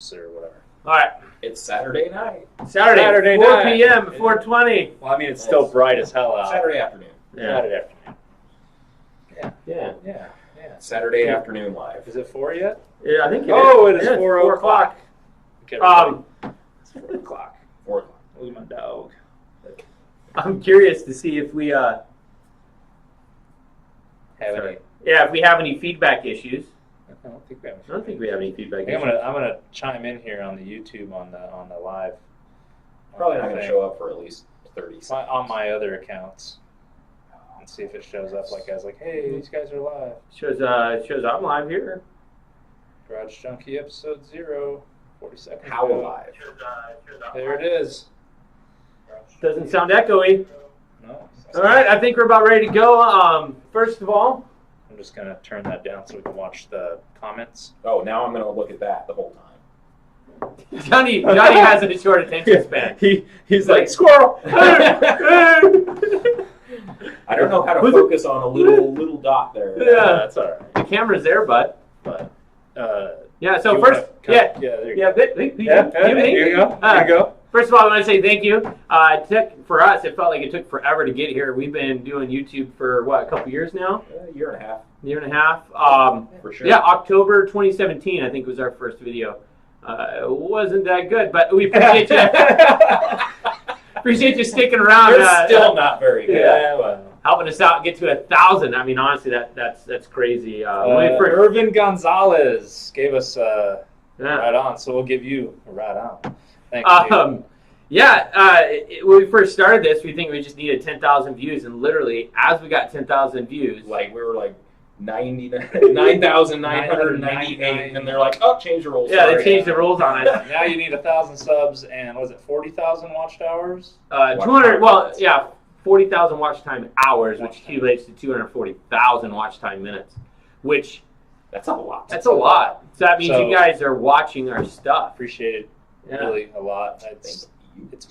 comments or whatever. All right. It's Saturday night. Saturday 4 night. p.m. 4:20. Well, I mean, it's still bright as hell out. Saturday afternoon. Saturday afternoon. Yeah. Saturday afternoon live. Is it 4 yet? Yeah, I think it is. Oh, it is Yeah, 4 o'clock. It's It's 4 o'clock. 4 o'clock. Look at my dog. I'm curious to see if we Have any? Yeah, if we have any feedback issues. I don't think we have. I don't think we have any feedback I think issues. I'm gonna chime in here on the YouTube on the live. Probably not going to show up for at least 30 seconds. On my other accounts. And see if it shows up like I was like, hey, these guys are live. Shows I'm live here. Garage Junkie episode 0, 40 seconds How ago. live? There it is. Doesn't sound echoey. No. All right, I think we're about ready to go. First of all, I'm just gonna turn that down so we can watch the comments. Oh, now I'm going to look at that the whole time. Johnny has a short attention span. He's like squirrel. I don't know how to focus on a little dot there. Yeah, That's all right. the camera's there, bud. But Yeah. So you first, wanna yeah, cut- yeah, there you yeah. go. Here you go. Here you go. First of all, I want to say thank you. It took for us. It felt like it took forever to get here. We've been doing YouTube for what, a couple years now? A year and a half. Year and a half. For sure. Yeah, October 2017, I think was our first video. It wasn't that good, but we appreciate you. Appreciate you sticking around. It's still not very good. Yeah, well. Helping us out, get to 1,000. I mean, honestly, that's crazy. When we first, Irvin Gonzalez gave us yeah. right on, so we'll give you a right on. Thanks, When we first started this, we think we just needed 10,000 views, and literally, as we got 10,000 views, Like, we were like 9,998, and they're like, oh, change the rules. yeah, Sorry. they changed the rules on it. Now you need 1,000 subs and was it 40,000 watched hours? 200. Well, yeah, 40,000 watch time hours, which accumulates to 240,000 watch time minutes, which That's a lot. that's a lot. So that means So- you guys are watching our stuff. Appreciate it really a lot. It's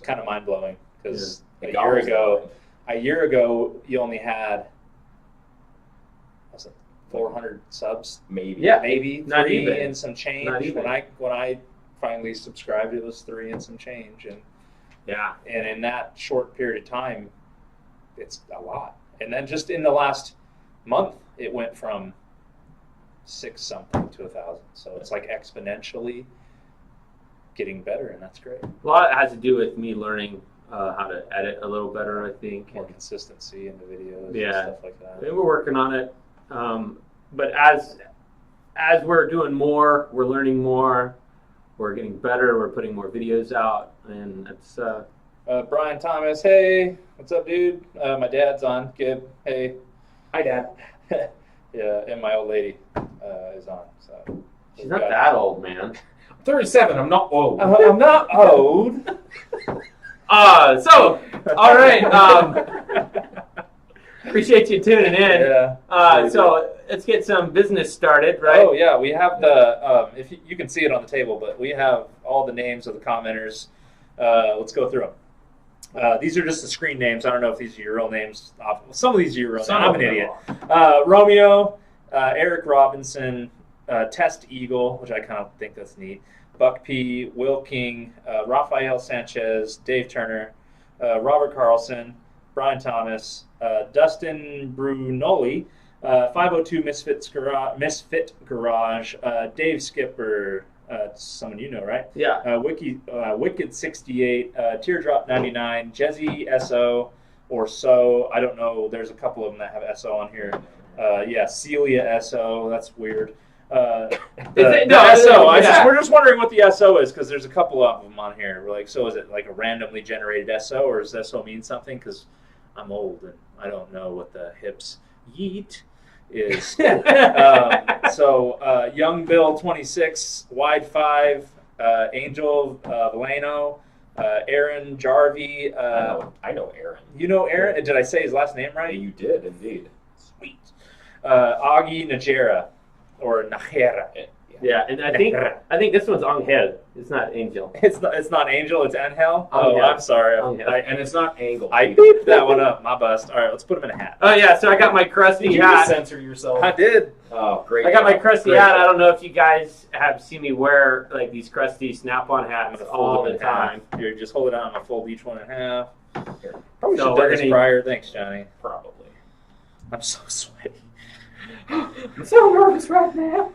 kind of mind blowing because Yeah. a year ago you only had 400 subs, Maybe. Yeah. maybe Not 3 even. and some change. Not even. When I finally subscribed, it was 3 and some change, and in that short period of time, it's a lot. And then just in the last month, it went from 6 something to 1,000. So it's like exponentially getting better, and that's great. A lot has to do with me learning how to edit a little better, I think. More consistency in the videos Yeah. and stuff like that. And we're working on it. But as we're doing more, we're learning more, we're getting better, we're putting more videos out, and it's Brian Thomas, hey, what's up, dude? My dad's on. Gib, hey. Hi, Dad. Yeah, and my old lady is on. So she's not that old, man. I'm 37. I'm not old. I'm not old. So all right. Appreciate you tuning in. Yeah. So let's get some business started, right? Oh yeah, we have the if you can see it on the table, but we have all the names of the commenters. Let's go through them. These are just the screen names. I don't know if these are your real names. Some of these are your real names. I'm an idiot. Romeo, Eric Robinson, Test Eagle, which I kind of think that's neat. Buck P, Will King, Rafael Sanchez, Dave Turner, Robert Carlson, Brian Thomas, Dustin Brunoli, 502 Misfit Garage, Dave Skipper, someone you know, right? Yeah. Wicked 68, Teardrop 99, Jezzy SO or So. I don't know. There's a couple of them that have SO on here. Celia SO. That's weird. SO. We're just wondering what the SO is because there's a couple of them on here. We're like, so is it like a randomly generated SO or does SO mean something? Because I'm old and I don't know what the hips yeet is. Young Bill 26, Wide 5, Angel Valeno, Aaron Jarvie. I know Aaron. You know Aaron? Did I say his last name right? You did, indeed. Sweet. Augie Najera, or Najera. Yeah. Yeah, and I think this one's Angel. It's not Angel. It's not Angel. It's Angel. Oh, Angel. I'm sorry. Angel. And it's not Angle. I beeped that one up. My bust. All right, let's put him in a hat. Oh yeah, so I got my crusty Did you hat. censor yourself? I did. Oh, great. I got my crusty Great hat. job. I don't know if you guys have seen me wear like these crusty Snap-on I'm hats gonna all fold the them in half. time. Here, just hold it out. I'm gonna fold each one in half. Probably So should we're have gonna- prior. Thanks, Johnny. Probably. I'm so sweaty. I'm so nervous right now.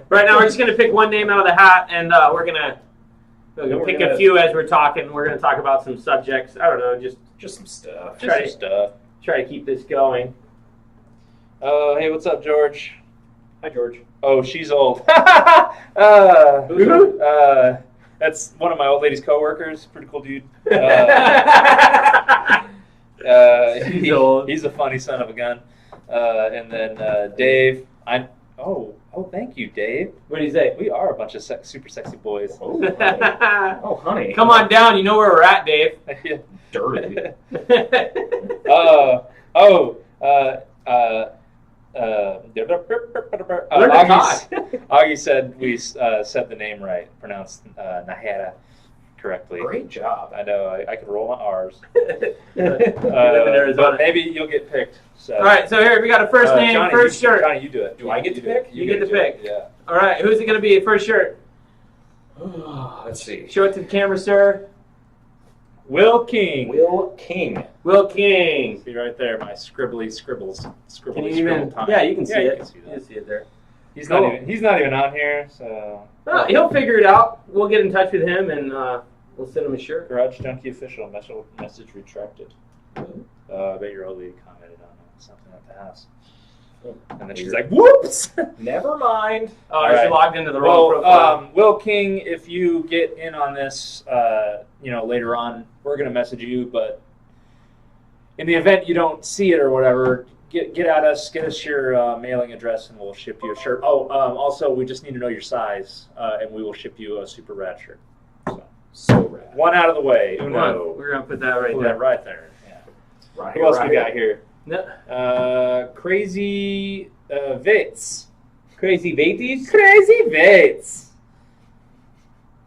Right now, we're just gonna pick one name out of the hat, and we're gonna pick a few as we're talking. We're gonna talk about some subjects. I don't know, just Just some stuff. Try Just some stuff. try to keep this going. Hey, what's up, George? Hi, George. Oh, she's old. Who's old? That's one of my old lady's coworkers. Pretty cool dude. She's old. He's a funny son of a gun. And then Dave. Oh, thank you, Dave. What do you say? We are a bunch of super sexy boys. Oh, honey. Oh, honey. Come on down. You know where we're at, Dave. Dirty. Augie said we said the name right, pronounced Nahara correctly. Great job. I know, I could roll my R's. You live in Arizona. But maybe you'll get picked. So. All right, so here we got a first name, Johnny, first shirt. Johnny, you do it. Do I get to pick? You get to pick. Yeah. All right, who's it going to be? First shirt. Let's see. Show it to the camera, sir. Will King. Will King. Will King. See right there, my scribbly scribbles. Can you Scribble even? time. Yeah, you can see you it. can see You that. can see it there. He's Cool. not even on here, so. Oh, he'll figure it out. We'll get in touch with him and we'll send him a shirt. Garage Junkie official message retracted. I bet your old lady commented on something at the house. And then she's like, whoops! Never mind. Oh, All she right. logged into the wrong profile. Will King, if you get in on this, later on, we're going to message you, but in the event you don't see it or whatever, get at us, get us your mailing address, and we'll ship you a shirt. Also, we just need to know your size, and we will ship you a super rad shirt. So rad. One out of the way. Come Uno. on, we're going to put that right Put there. that right there. Yeah. Right Who else right we got here? No. Crazy Vates. Crazy Vaties? Crazy Vates.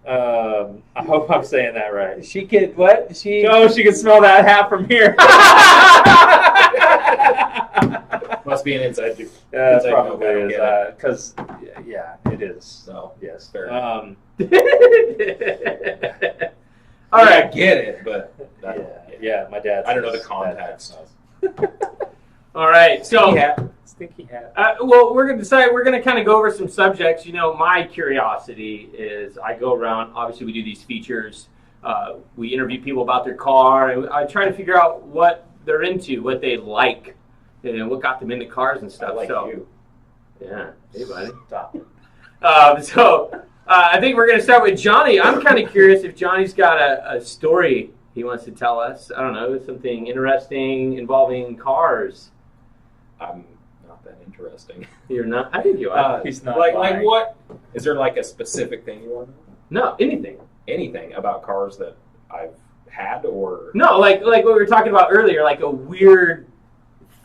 I hope I'm saying that right. She could, what? She Can smell that hat from here. Must be an inside joke. Yeah, Inside joke, probably I don't is. get it. Because, it is. So, Yes. fair Um, All I right. get it, but yeah, my dad. I don't know the says context. All right. So, Stinky hat. well, we're going to kind of go over some subjects. You know, my curiosity is I go around, obviously we do these features. We interview people about their car, and I try to figure out what they're into, what they like, and what got them into cars and stuff. I like so, you. Yeah. Hey, buddy. Stop. I think we're going to start with Johnny. I'm kind of curious if Johnny's got a story he wants to tell us. I don't know, something interesting involving cars. I'm not that interesting. You're not? I think you are. He's not like lying. what? Is there like a specific thing you want to know? No, anything. Anything about cars that I've had or No, like what we were talking about earlier, like a weird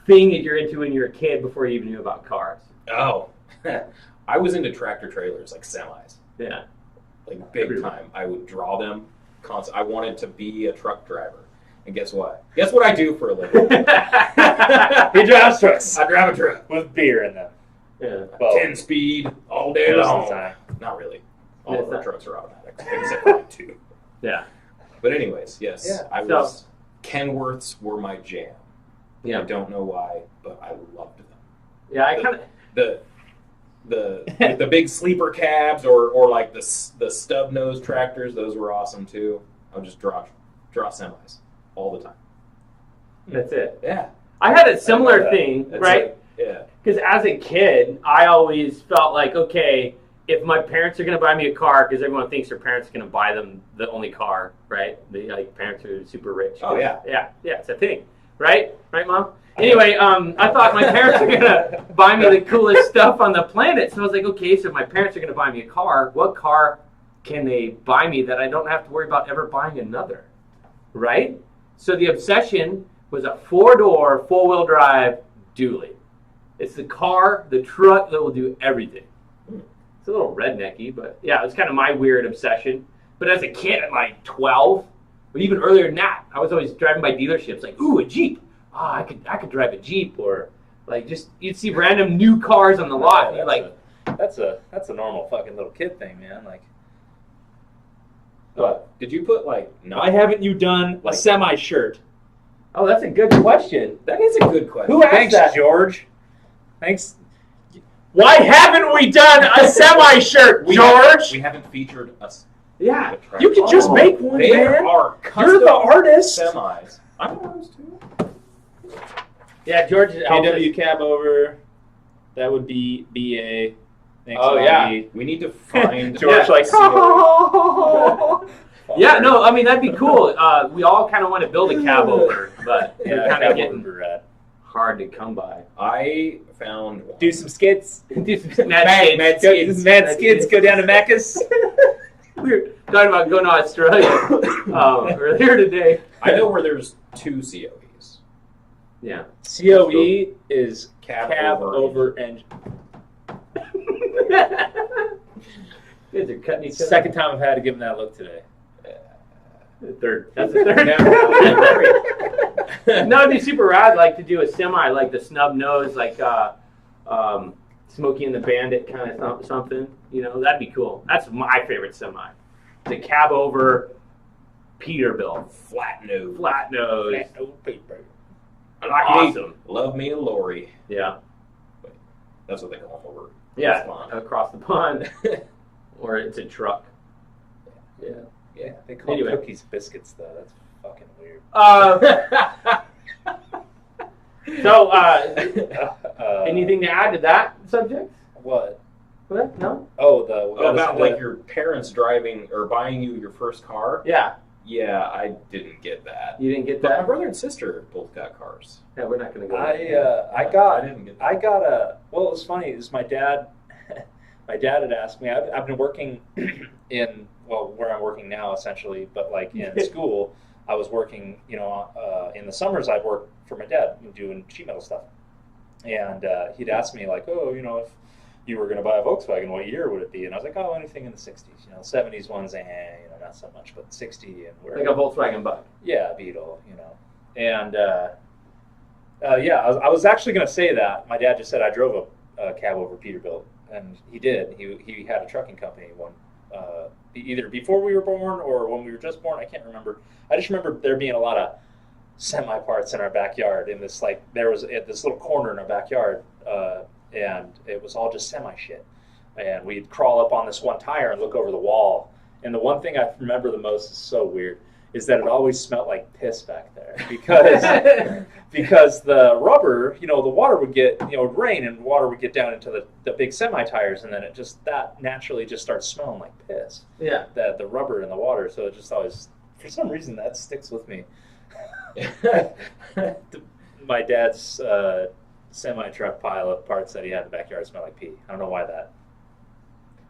thing that you're into when you're a kid before you even knew about cars. oh, I was into tractor trailers like semis, Yeah. like big Everyone. time. I would draw them. I wanted to be a truck driver, and guess what? Guess what I do for a living? He drives trucks I drive a truck. with beer in them. Yeah. Well, 10 speed all day most of long. the time. Not really. All Yeah, of our it's trucks are automatic, except for like 2. Yeah. But anyways, yes, Yeah. I was. Kenworths were my jam. I Yeah. don't know why, but I loved them. Yeah, I kind of. The big sleeper cabs or like the stub nose tractors, those were awesome too. I would just draw semis all the time. That's it. Yeah, I had a similar that. thing, That's right? like- yeah. Because as a kid, I always felt like, okay, if my parents are going to buy me a car, because everyone thinks their parents are going to buy them the only car, right? Parents are super rich. Oh, yeah. Yeah, it's a thing, right? Right, Mom? Anyway, I thought my parents were going to buy me the coolest stuff on the planet. So I was like, okay, so if my parents are going to buy me a car, what car can they buy me that I don't have to worry about ever buying another, right? So the obsession was a 4-door, 4-wheel drive dually. It's the car, the truck that will do everything. It's a little rednecky, but yeah, it's kind of my weird obsession. But as a kid, at like 12, or even earlier than that, I was always driving by dealerships, like, ooh, a Jeep. Oh, I could drive a Jeep, or like just you'd see random new cars on the lot, and you're like, that's a normal fucking little kid thing, man. Like, What? Did you put like? why haven't you done a semi shirt? oh, that's a good question. That is a good question. Who asked Thanks, that? George. Thanks. Why haven't we done a semi shirt, George? We haven't featured us. Yeah, the you could just make one, There man. are You're the artist. semis. I'm an artist too. Yeah, George. KW cab over. That would be BA. Thanks, Oh, yeah. Augie. We need to find George like Yeah, no, I mean that'd be cool. We all kind of want to build a cab over, but Yeah, they're kind cab of getting over rad. hard to come by. I found one. Do some skits. Do some mad skids. Mad skids. Go down to Macca's. We were talking about going to Australia earlier today. I know where there's 2 COEs. Yeah. COE is Cab over engine. You guys are cutting each other. Second time I've had to give him that look today. Third. That's the third. Yeah. No, it'd be super rad, like to do a semi, like the snub nose, like Smokey and the Bandit kind of something. You know, that'd be cool. That's my favorite semi. The cab over Peterbilt, Flat nose. flat nose, Awesome. awesome. Love me a lorry. Yeah, That's what they call them over. yeah, Pond. across the pond, or it's a truck. Yeah. Yeah, they call Anyway. cookies biscuits though. That's fucking weird. So, anything to add to that subject? What? What? No. Oh, About like your parents driving or buying you your first car? Yeah, Yeah, I didn't get that. you didn't get But my that. brother and sister both got cars. Yeah, we're not gonna go. I didn't get that. I got a. Well, it was funny. It was my dad. My dad had asked me. I've been working in where I'm working now essentially, but like in school, I was working. You know, in the summers I'd work for my dad doing sheet metal stuff, and he'd asked me like, oh, you know, if you were going to buy a Volkswagen, what year would it be? And I was like, oh, anything in the 60s. You know, 70s ones, you know, not so much, but 60 and where. Like a Volkswagen Bug. Yeah, Beetle, you know. And yeah, I was actually going to say that. My dad just said I drove a cab over Peterbilt, and he did. He had a trucking company either before we were born or when we were just born. I can't remember. I just remember there being a lot of semi parts in our backyard. In this there was this little corner in our backyard, and it was all just semi shit. And we'd crawl up on this one tire and look over the wall. And the one thing I remember the most is so weird. Is that it always smelled like piss back there because the rubber, you know, the water would get, you know, it would rain and water would get down into the big semi tires, and then it just that naturally just starts smelling like piss. Yeah. The rubber in the water, so it just always, for some reason, that sticks with me. My dad's semi truck pile of parts that he had in the backyard smelled like pee. I don't know why that.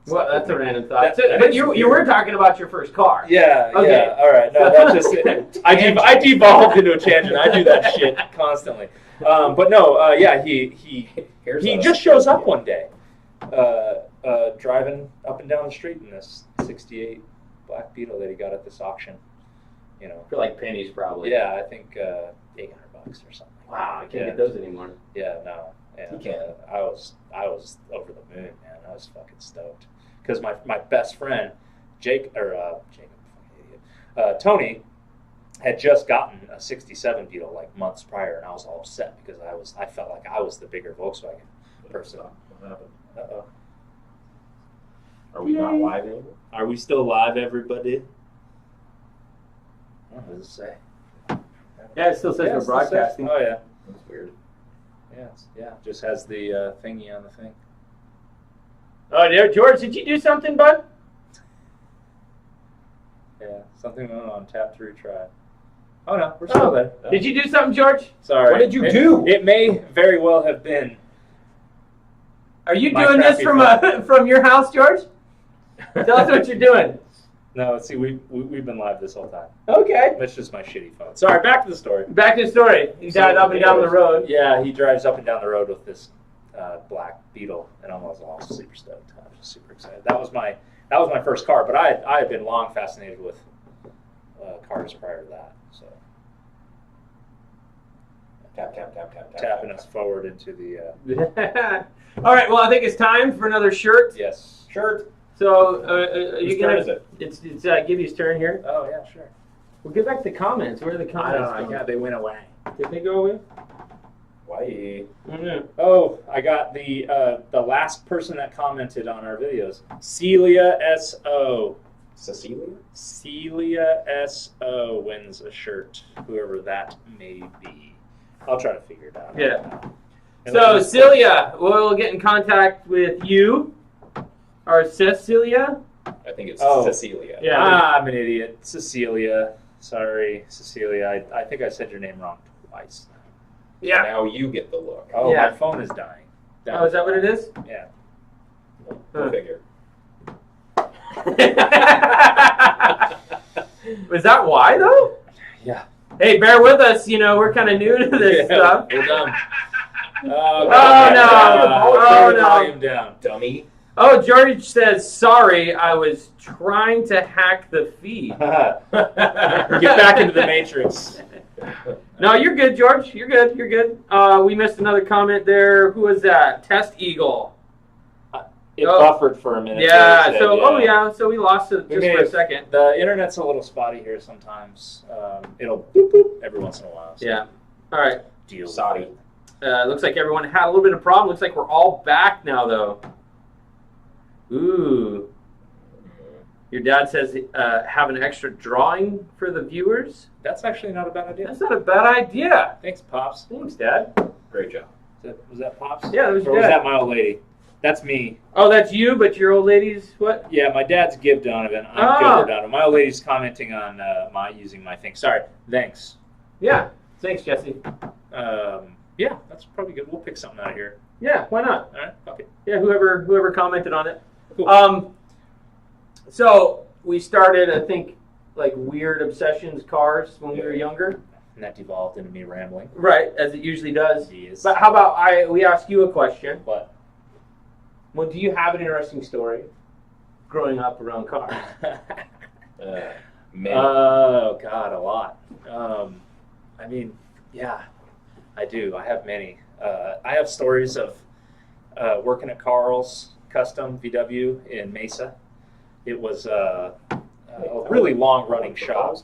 Well, that's a random thought. That- But you were talking about your first car. Yeah, Okay. yeah, all right. No, that's just it. I devolved into a tangent. I do that shit constantly. But no, yeah, he just shows up one day, driving up and down the street in this '68 Black Beetle that he got at this auction. You know, For like pennies, probably. yeah, I think $800 or something. Wow, I can't Yeah. get those anymore. Yeah, no. And, You can't. I was over the moon, man. I was fucking stoked because my best friend Tony had just gotten a '67 Beetle like months prior, and I was all upset because I felt like I was the bigger Volkswagen person. What happened? Uh-oh. Are we not live anymore? Are we still live, everybody? What does it say? Yeah, it still says Yeah, we're it still says- broadcasting. Oh yeah, That's weird. yeah. Just has the thingy on the thing. Oh, there, George, did you do something, bud? Yeah, something went on. Tap to retry. Oh no, we're still there. Did you do something, George? Sorry. What did you do? It may very well have been. Are you My doing this crappy phone. from your house, George? Tell us what you're doing. No, see, we've been live this whole time. Okay. That's just my shitty phone. Sorry, back to the story. Back to the story. He died up and down the road. Yeah, he drives up and down the road with this black Beetle, and I was all super stoked. I was just super excited. That was my first car, but I had been long fascinated with cars prior to that. So tapping us forward into the. All right. Well, I think it's time for another shirt. Yes. Shirt. So Whose turn is it? It's Gibby's turn here. Oh yeah, sure. We'll get back to the comments. Where are the comments? I don't know. They went away. Did they go away? Why? Oh, I got the last person that commented on our videos. Celia S.O. Cecilia? Celia S.O. wins a shirt, whoever that may be. I'll try to figure it out. Yeah. So, Celia, we'll get in contact with you. Or Cecilia? I think it's Oh. Cecilia. Yeah. I'm an idiot. Cecilia. Sorry, Cecilia. I think I said your name wrong twice. Yeah. Now you get the look. Oh, Yeah. my phone is dying. Oh, is that what it is? Yeah. Go figure. Was that why, though? Yeah. Hey, bear with us. You know, we're kind of new to this stuff. We're done. Oh, no. Oh, no. Volume down. Dummy. Oh, George says, sorry, I was trying to hack the feed. Get back into the Matrix. No, you're good, George. You're good. You're good. We missed another comment there. Who was that? Test Eagle. It Oh. buffered for a minute. Yeah. There, So, yeah. so we lost it We just may for a have- second. The internet's a little spotty here sometimes. It'll boop boop every once in a while. So Yeah. All right. deal. Saudi. Looks like everyone had a little bit of problem. Looks like we're all back now, though. Ooh. Your dad says have an extra drawing for the viewers. That's actually not a bad idea. That's not a bad idea. Thanks, Pops. Thanks, Dad. Great job. Was that Pops? Yeah, that was Or your was dad. that my old lady? That's me. Oh, that's you, but your old lady's what? Yeah, my dad's Give Donovan. I'm Oh. Gilbert Donovan. My old lady's commenting on my using my thing. Sorry. Thanks. Yeah. Thanks, Jesse. Yeah, that's probably good. We'll pick something out of here. Yeah, why not? All right. Okay. Yeah, whoever commented on it. Cool. So we started, I think, like weird obsessions cars when we were younger. And that devolved into me rambling. Right, as it usually does. Yes. But how about we ask you a question? What? Well, do you have an interesting story growing up around cars? Many. Oh God, a lot. I mean, yeah, I do. I have many. I have stories of working at Carl's Custom VW in Mesa. It was a really long-running shop.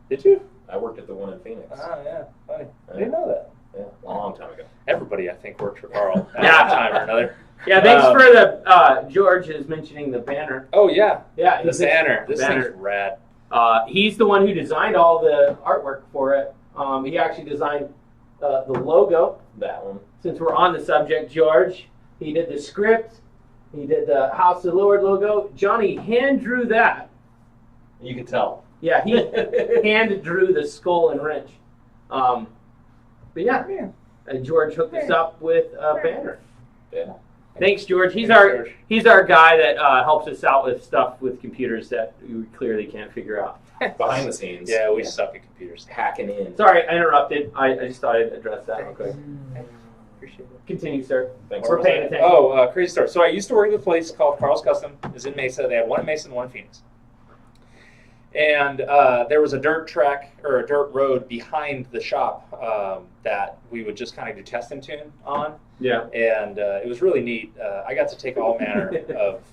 Did you? I worked at the one in Phoenix. Oh yeah, funny. I didn't know that. Yeah, a long time ago. Everybody, I think, worked for Carl at Yeah. one time or another. Yeah, thanks for the George is mentioning the banner. Oh yeah, Yeah, the banner. This banner. thing's rad. He's the one who designed all the artwork for it. He actually designed the logo. That one. Since we're on the subject, George, he did the script. He did the House of the Lord logo. Johnny hand drew that. You can tell. Yeah, he hand drew the skull and wrench. But yeah, George hooked us up with a banner. Yeah. Thanks, George. He's Thanks, our George. he's our guy that helps us out with stuff with computers that we clearly can't figure out. Behind the scenes. Yeah, we suck at computers. Hacking in. Sorry, I interrupted. I just thought I'd address that real quick. Appreciate it. Continue, sir. Thanks We're for paying that. attention. Oh, crazy story. So I used to work at a place called Carl's Custom. It's in Mesa. They had one in Mesa and one in Phoenix. And there was a dirt track or a dirt road behind the shop that we would just kind of do test and tune on. Yeah. And it was really neat. I got to take all manner of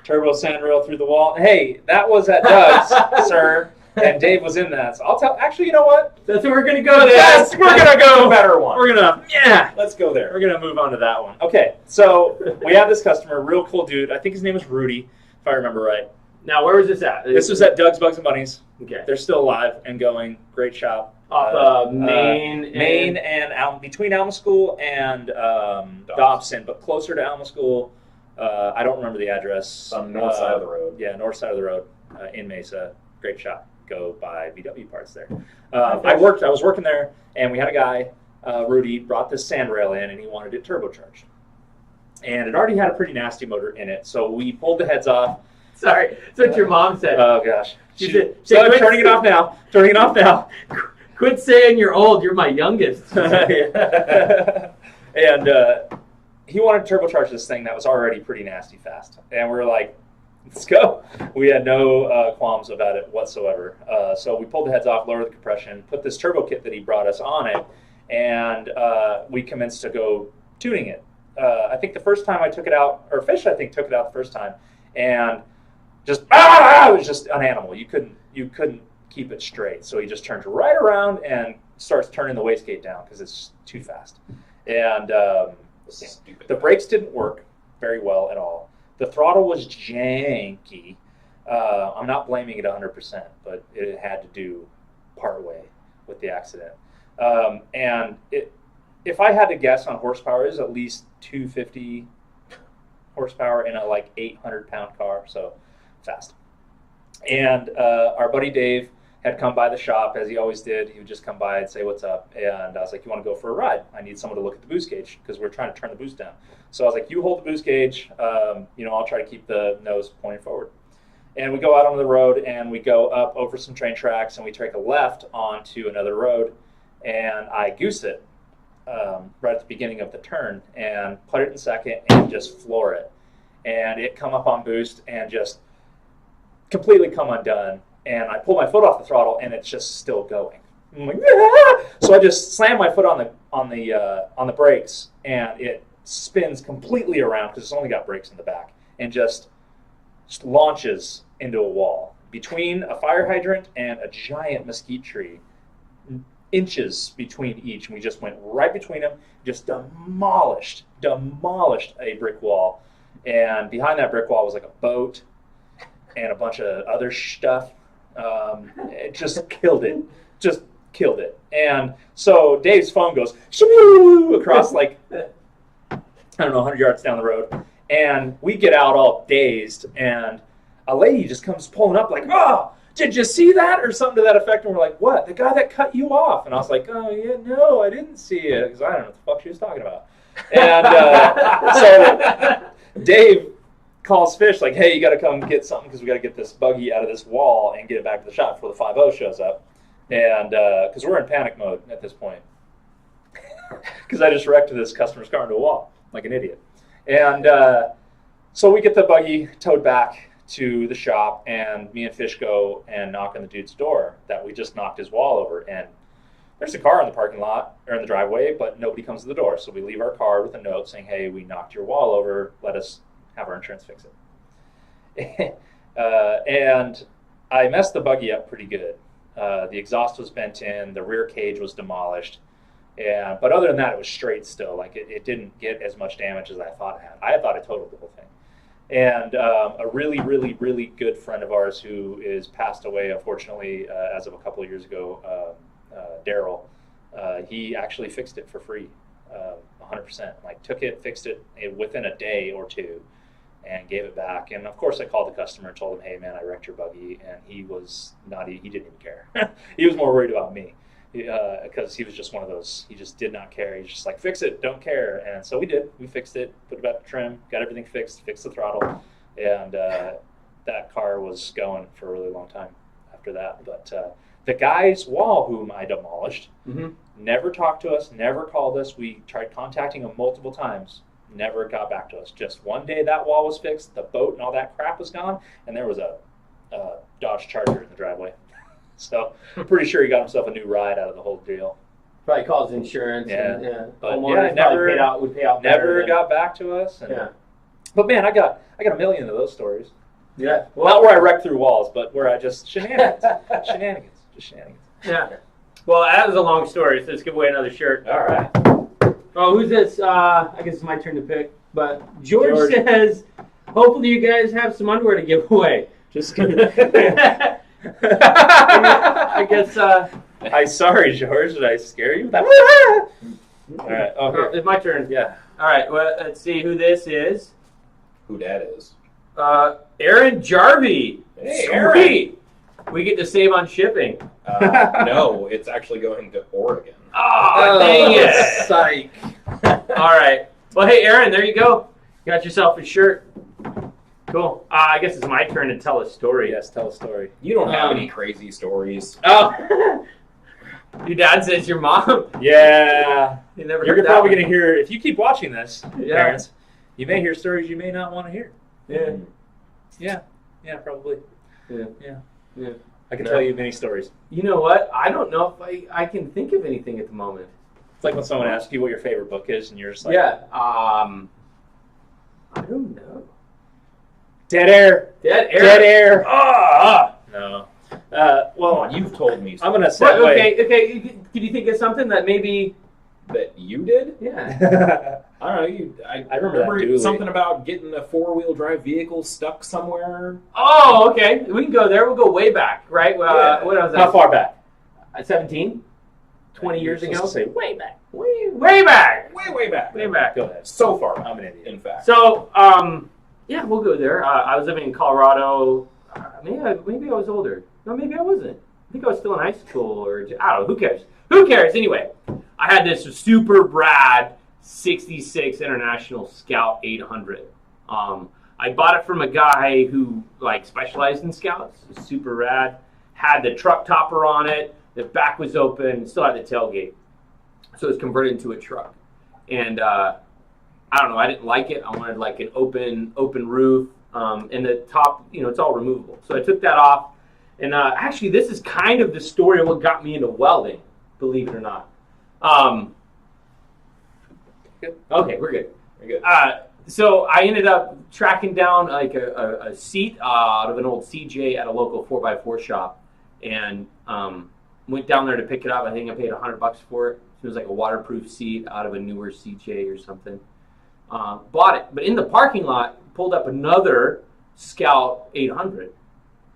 turbo sand rail through the wall. Hey, that was at Doug's, sir. And Dave was in that. So I'll tell. Actually, you know what? That's where we're gonna go. Yes, we're gonna go. Better one. We're gonna. Yeah. Let's go there. We're gonna move on to that one. Okay, so we have this customer, real cool dude. I think his name was Rudy, if I remember right. Now, where was this at? This was at Doug's Bugs and Bunnies. Okay. They're still alive and going. Great shop. Off Main. Main and between Alma School and Dobson, but closer to Alma School. I don't remember the address. On the north side of the road. Yeah, north side of the road in Mesa. Great shop. Go buy VW parts there. I was working there, and we had a guy, Rudy, brought this sand rail in, and he wanted it turbocharged. And it already had a pretty nasty motor in it, so we pulled the heads off. Sorry, that's what your mom said. Oh gosh. She said, So quit- turning it off now. Turning it off now. Quit saying you're old. You're my youngest. And he wanted to turbocharge this thing that was already pretty nasty fast. And we were like, let's go. We had no qualms about it whatsoever. So we pulled the heads off, lowered the compression, put this turbo kit that he brought us on it, and we commenced to go tuning it. I think the first time I took it out, or Fish I think took it out the first time, and just it was just an animal. You couldn't keep it straight. So he just turns right around and starts turning the wastegate down because it's too fast. And the brakes didn't work very well at all. The throttle was janky. I'm not blaming it 100%, but it had to do partway with the accident. And if I had to guess on horsepower, it was at least 250 horsepower in a like 800-pound car, so fast. And our buddy Dave had come by the shop, as he always did. He would just come by and say, what's up? And I was like, you want to go for a ride? I need someone to look at the boost gauge because we're trying to turn the boost down. So I was like, you hold the boost gauge. I'll try to keep the nose pointing forward. And we go out onto the road, and we go up over some train tracks, and we take a left onto another road, and I goose it right at the beginning of the turn and put it in second and just floor it. And it come up on boost and just completely come undone. And I pull my foot off the throttle, and it's just still going. I'm like, ah! So I just slam my foot on the brakes, and it spins completely around because it's only got brakes in the back, and just launches into a wall between a fire hydrant and a giant mesquite tree, inches between each. And we just went right between them, just demolished a brick wall. And behind that brick wall was like a boat and a bunch of other stuff. It just killed it. And so Dave's phone goes across like, I don't know, 100 yards down the road. And we get out all dazed, and a lady just comes pulling up like, oh, did you see that? Or something to that effect. And we're like, what? The guy that cut you off. And I was like, oh, yeah, no, I didn't see it. Because I don't know what the fuck she was talking about. And so Dave calls Fish like, hey, you got to come get something because we got to get this buggy out of this wall and get it back to the shop before the 5.0 shows up. And because we're in panic mode at this point. Because I just wrecked this customer's car into a wall like an idiot. And so we get the buggy towed back to the shop, and me and Fish go and knock on the dude's door that we just knocked his wall over. And there's a car in the parking lot, or in the driveway, but nobody comes to the door. So we leave our car with a note saying, hey, we knocked your wall over. Let us have our insurance fix it. And I messed the buggy up pretty good. The exhaust was bent in. The rear cage was demolished. But other than that, it was straight still. Like it didn't get as much damage as I thought it had. I thought it totaled the whole thing. And a really, really, really good friend of ours who is passed away, unfortunately, as of a couple of years ago, Daryl, he actually fixed it for free, 100%. Like took it, fixed it within a day or two, and gave it back. And of course, I called the customer and told him, hey, man, I wrecked your buggy. And he was he didn't even care. He was more worried about me. Because he was just one of those, he just did not care. He's just like, fix it, don't care. And so we did. We fixed it, put it back to trim, got everything fixed the throttle, and that car was going for a really long time after that. But the guy's wall, whom I demolished, never talked to us, never called us. We tried contacting him multiple times, never got back to us. Just one day that wall was fixed, the boat and all that crap was gone, and there was a Dodge Charger in the driveway. So I'm pretty sure he got himself a new ride out of the whole deal. Probably calls insurance. Yeah, and, but would pay out. Never got back to us. And, but man, I got a million of those stories. Yeah. Well, not where I wrecked through walls, but where I just shenanigans. Yeah. Well, that was a long story, so let's give away another shirt. All right. Oh, who's this? I guess it's my turn to pick. But George says, hopefully you guys have some underwear to give away. Just kidding. I guess. I'm sorry, George. Did I scare you? All right. Okay. It's my turn. Yeah. All right. Well, let's see who this is. Who that is? Aaron Jarvie. Hey, Sweet. Aaron. We get to save on shipping. No, it's actually going to Oregon. Oh, dang it. Psych. All right. Well, hey, Aaron, there you go. You got yourself a shirt. Cool. I guess it's my turn to tell a story. Yes, tell a story. You don't have any crazy stories. Oh. Your dad says your mom. Yeah. You never You're heard that probably one. going to hear, if you keep watching this, Yeah. parents, you may hear stories you may not want to hear. Yeah. Yeah, probably. Yeah. I can tell you many stories. You know what? I don't know if I can think of anything at the moment. It's like when someone asks you what your favorite book is, and you're just like, Yeah. I don't know. Dead Air. Dead Air. Dead Air. No. Well, You've told me I'm going to What, segue. okay. Can you think of something that maybe? that you did. Yeah. I don't know. I remember that dually. something about getting a 4-wheel drive vehicle stuck somewhere. Oh, okay. We can go there. We'll go way back, right? Yeah. What was that? How far back? 17? 20 years You're ago? supposed to say way back. Way back. Way back. Way back. Go ahead. So far. I'm an idiot. In fact. So, yeah, we'll go there. I was living in Colorado. Maybe I was older. No, maybe I wasn't. I think I was still in high school, or I don't know. Who cares? Who cares? Anyway, I had this super rad 66 International Scout 800. I bought it from a guy who specialized in Scouts. It was super rad. Had the truck topper on it. The back was open. Still had the tailgate. So it was converted into a truck. And I don't know. I didn't like it. I wanted an open roof. And the top, it's all removable. So I took that off. And actually, this is kind of the story of what got me into welding, believe it or not. Okay, we're good. Very good. So I ended up tracking down a seat out of an old CJ at a local 4x4 shop, and went down there to pick it up. I think I paid $100 for it. It was like a waterproof seat out of a newer CJ or something. Bought it, but in the parking lot, pulled up another Scout 800,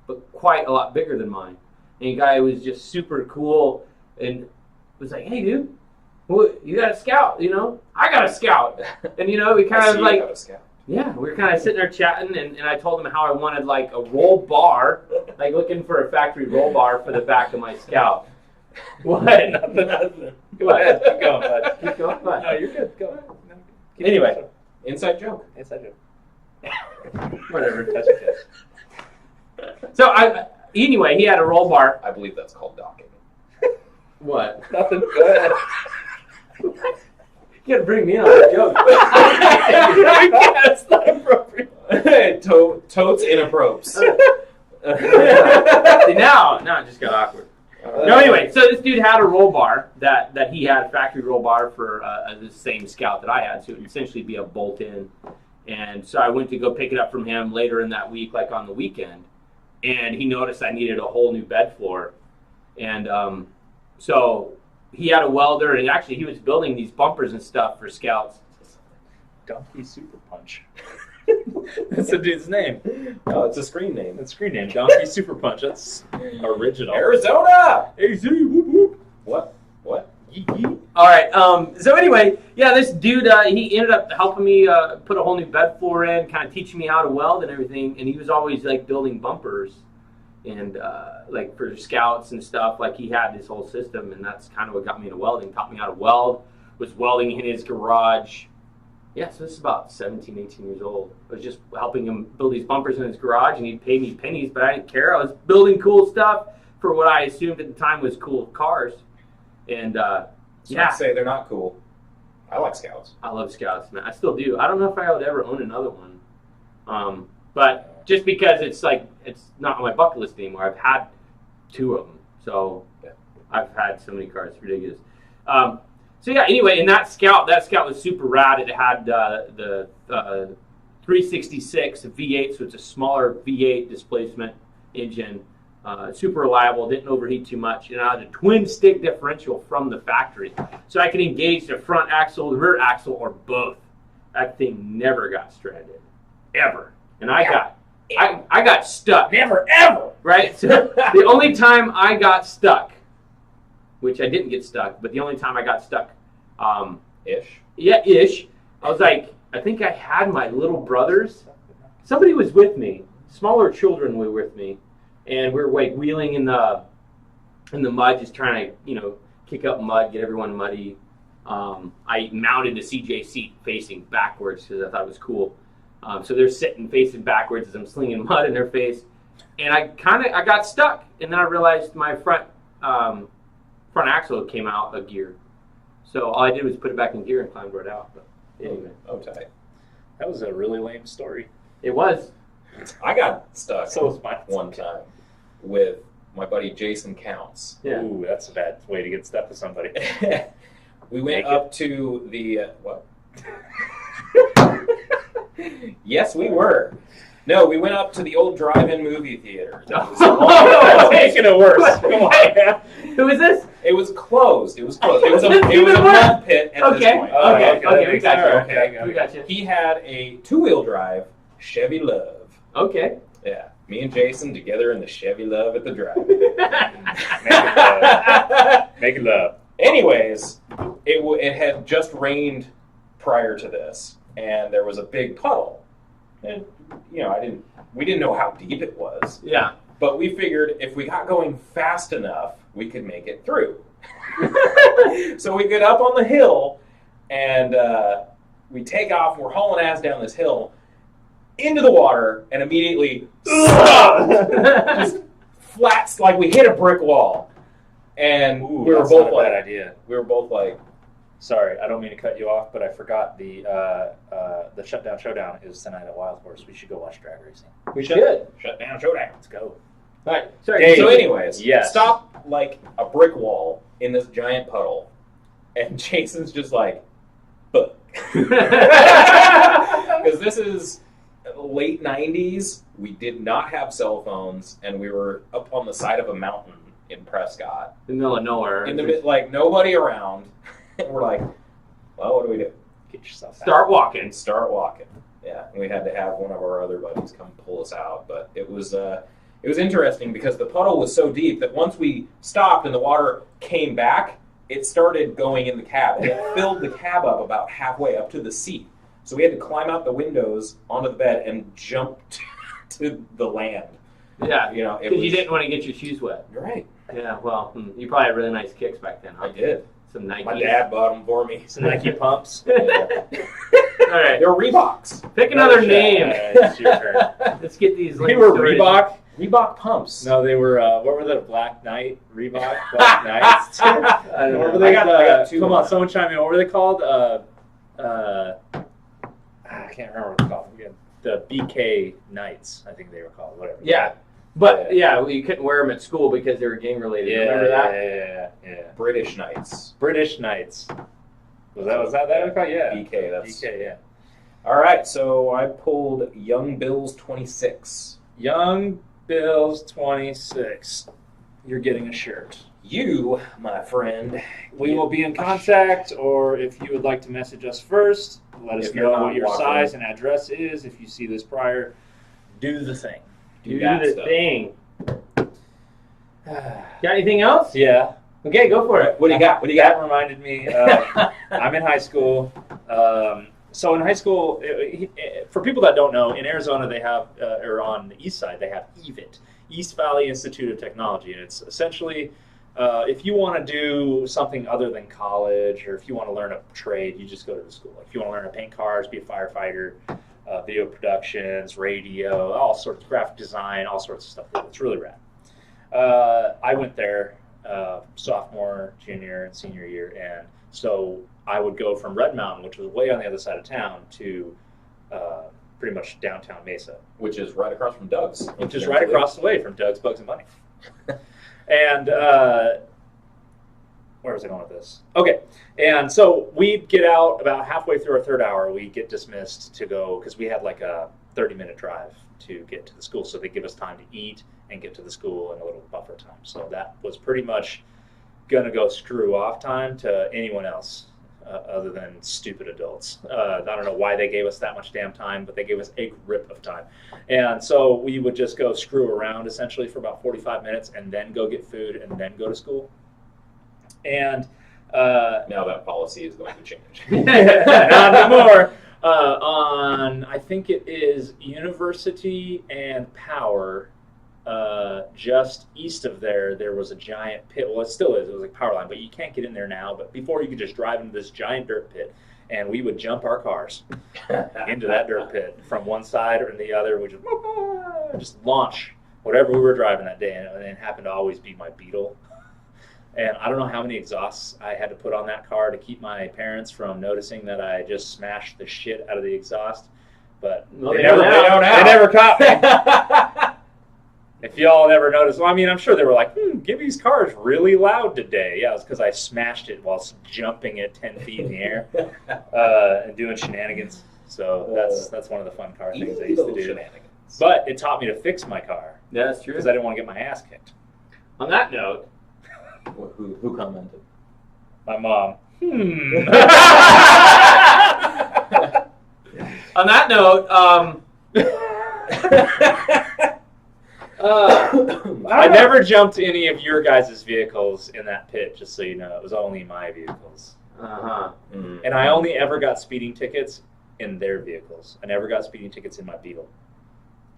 but quite a lot bigger than mine. And the guy was just super cool and was like, "Hey, dude, you got a Scout? I got a Scout." And we kind of have a Scout. yeah, we were kind of sitting there chatting, and I told him how I wanted a roll bar, looking for a factory roll bar for the back of my Scout. What? Nothing. Go ahead. Keep going, bud. Keep going. What? No, you're good. Go ahead. No, keep Anyway. going. Inside joke. Inside joke. Whatever. That's okay. So anyway, he had a roll bar. I believe that's called docking. What? Nothing. Go ahead. You gotta bring me on a joke. That's not appropriate. Totes inappropriate. See, now it just got awkward. No, anyway, so this dude had a roll bar that he had, a factory roll bar for the same Scout that I had, so it would essentially be a bolt-in. And so I went to go pick it up from him later in that week, on the weekend, and he noticed I needed a whole new bed floor. And so he had a welder, and actually he was building these bumpers and stuff for Scouts. Donkey Super Punch. That's the dude's name. Oh, it's a screen name. That's screen name. Donkey Super Punch. That's original. Arizona! AZ, whoop whoop. What? Yee yee. All right. So anyway, yeah, this dude, he ended up helping me put a whole new bed floor in, kind of teaching me how to weld and everything. And he was always building bumpers and for Scouts and stuff. He had this whole system, and that's kind of what got me into welding. Taught me how to weld. Was welding in his garage. Yeah, so this is about 17, 18 years old. I was just helping him build these bumpers in his garage, and he'd pay me pennies, but I didn't care. I was building cool stuff for what I assumed at the time was cool cars. And yeah, I'd say they're not cool. I like Scouts. I love Scouts, man. I still do. I don't know if I would ever own another one. But just because it's not on my bucket list anymore. I've had 2 of them. So yeah. I've had so many cars. It's ridiculous. So yeah, anyway, and that Scout was super rad. It had the 366 V8, so it's a smaller V8 displacement engine. Super reliable, didn't overheat too much, and I had a twin stick differential from the factory, so I could engage the front axle, the rear axle, or both. That thing never got stranded, ever, and I got stuck. Never ever. Right. So the only time I got stuck, which I didn't get stuck, but the only time I got stuck, Ish. Yeah, ish. I was I think I had my little brothers. Somebody was with me. Smaller children were with me. And we were wheeling in the mud, just trying to, kick up mud, get everyone muddy. I mounted a CJ seat facing backwards because I thought it was cool. So they're sitting facing backwards as I'm slinging mud in their face. And I got stuck. And then I realized my front axle came out of gear. So all I did was put it back in gear and climbed right out. But anyway, Okay. That was a really lame story. it was. I got stuck So was mine. one time with my buddy Jason Counts. Yeah. Ooh, that's a bad way to get stuck with somebody. We went Naked? up to the what? Yes, we were. No, we went up to the old drive-in movie theater. That was Oh, Making it worse. Come on, man. Who is this? It was closed. It was closed. It was It's a even worse. mud pit at this Okay. point. Okay. that Okay. We makes got you. sense. Okay. We got you. He had a two-wheel drive Chevy Love. Okay. Yeah, me and Jason together in the Chevy Love at the drive. Making love. Anyways, it had just rained prior to this, and there was a big puddle. And we didn't know how deep it was, Yeah. but we figured if we got going fast enough, we could make it through. So we get up on the hill, and we take off. And we're hauling ass down this hill into the water, and immediately just flats like we hit a brick wall. And Ooh, we were that's both not a like, bad idea. like, Sorry, I don't mean to cut you off, but I forgot the Shutdown Showdown is tonight at Wild Horse. We should go watch drag racing. We should. shut down, showdown. Let's go. All right. Sorry. Dave. So, anyways, Yes. stop like a brick wall in this giant puddle, and Jason's just like, "Fuck," because this is late '90s. We did not have cell phones, and we were up on the side of a mountain in Prescott, in the middle of nowhere. in the like nobody around. And we're like, "Well, what do we do?" Get yourself out. Start walking. And start walking. Yeah, and we had to have one of our other buddies come pull us out, but it was interesting because the puddle was so deep that once we stopped and the water came back, it started going in the cab, and it filled the cab up about halfway up to the seat. So we had to climb out the windows onto the bed and jump to the land. Yeah. It Because was you didn't want to get your shoes wet. You're right. Yeah. Well, you probably had really nice kicks back then. Huh? I did. Some Nikes. My dad bought them for me. Some Nike pumps. All right. They're Reeboks. Pick another All name. right, it's your turn. Let's get these. They links were sorted. Reebok pumps. No, they were, what were the Black Knight? Reebok? Black Knights? I don't What were know. they? I got two Come of on, them. someone chime in. What were they called? I can't remember what they're called. The BK Knights, I think they were called. Whatever. Yeah. But yeah, you couldn't wear them at school because they were gang related. Yeah, Remember that? Yeah. British Knights. British Knights. Was that what it called? Yeah. BK. That's BK, yeah. all right. So I pulled Young Bills 26. Young Bills 26. You're getting a shirt. You, my friend, We will be in contact, or if you would like to message us first, let us If you're know not what your walking. size and address is. If you see this prior, do the thing. Do that the stuff. thing. Got anything else? Yeah. Okay, go for it. What do you got? What do you That got? reminded me of, I'm in high school. So in high school, for people that don't know, in Arizona they have, or on the east side, they have EVIT, East Valley Institute of Technology. And it's essentially, if you want to do something other than college, or if you want to learn a trade, you just go to the school. If you want to learn to paint cars, be a firefighter, video productions, radio, all sorts of graphic design, all sorts of stuff. It's really rad. I went there sophomore, junior, and senior year, and so I would go from Red Mountain, which was way on the other side of town, to pretty much downtown Mesa, Which is right across from Doug's. which is right across the way from Doug's Bugs and Bunny. And where was I going with this? Okay, and so we'd get out about halfway through our third hour. We get dismissed to go because we had like a 30-minute drive to get to the school, so they give us time to eat and get to the school and a little buffer time. So that was pretty much gonna go screw off time to anyone else other than stupid adults. I don't know why they gave us that much damn time, but they gave us a grip of time. And so we would just go screw around essentially for about 45 minutes and then go get food and then go to school. And Now that policy is going to change. not anymore. On, I think it is University and Power, just east of there was a giant pit. Well, it still is. It was like power line, but you can't get in there now. But before, you could just drive into this giant dirt pit, and we would jump our cars into that dirt pit from one side or the other. We just launch whatever we were driving that day, and it happened to always be my Beetle. And I don't know how many exhausts I had to put on that car to keep my parents from noticing that I just smashed the shit out of the exhaust. But Well, they never caught me. If y'all never noticed, well, I mean, I'm sure they were like, Gibby's car is really loud today. Yeah, it's because I smashed it whilst jumping at 10 feet in the air and doing shenanigans. So that's one of the fun car things I used to do. Shenanigans. But it taught me to fix my car. Yeah, that's true. Because I didn't want to get my ass kicked. On that note, Who commented? My mom. On that note, I never jumped any of your guys' vehicles in that pit, just so you know. It was only my vehicles. Uh-huh. And I only ever got speeding tickets in their vehicles. I never got speeding tickets in my Beetle.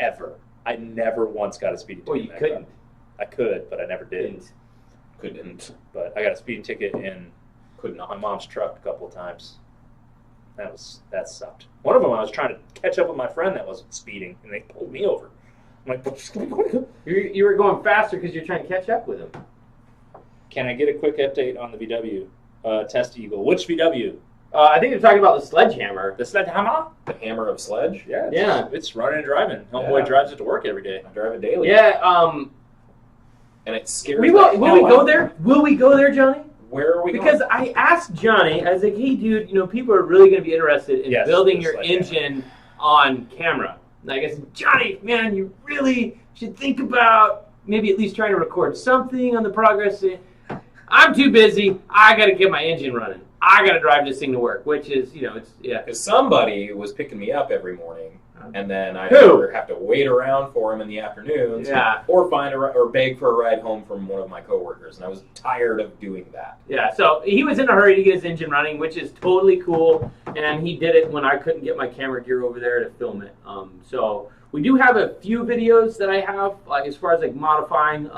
Ever. I never once got a speeding ticket. Well, you in that couldn't. car. I could, but I never did. Couldn't. But I got a speeding ticket in Could not. my mom's truck a couple of times. That sucked. One of them, I was trying to catch up with my friend that was speeding, and they pulled me over. I'm like, You were going faster because you're trying to catch up with him. can I get a quick update on the VW Test Eagle? Which VW? I think they're talking about the sledgehammer. The Sledgehammer? The hammer of sledge? Yeah, Yeah. It's running and driving. Homeboy drives it to work every day. I drive it daily. Yeah. And it scares Will the we hell go out of there? Will we go there, Johnny? Where are we Because going? I asked Johnny, I was like, hey, dude, people are really going to be interested in Yes, building the your sledgehammer. engine on camera. And I guess, Johnny, man, you really should think about maybe at least trying to record something on the progress. I'm too busy. I got to get my engine running. I got to drive this thing to work, which is, yeah. Because somebody was picking me up every morning, and then I Who? either have to wait around for him in the afternoons, Yeah. or or beg for a ride home from one of my coworkers, and I was tired of doing that. Yeah, so he was in a hurry to get his engine running, which is totally cool, and he did it when I couldn't get my camera gear over there to film it. So we do have a few videos that I have, like as far as like modifying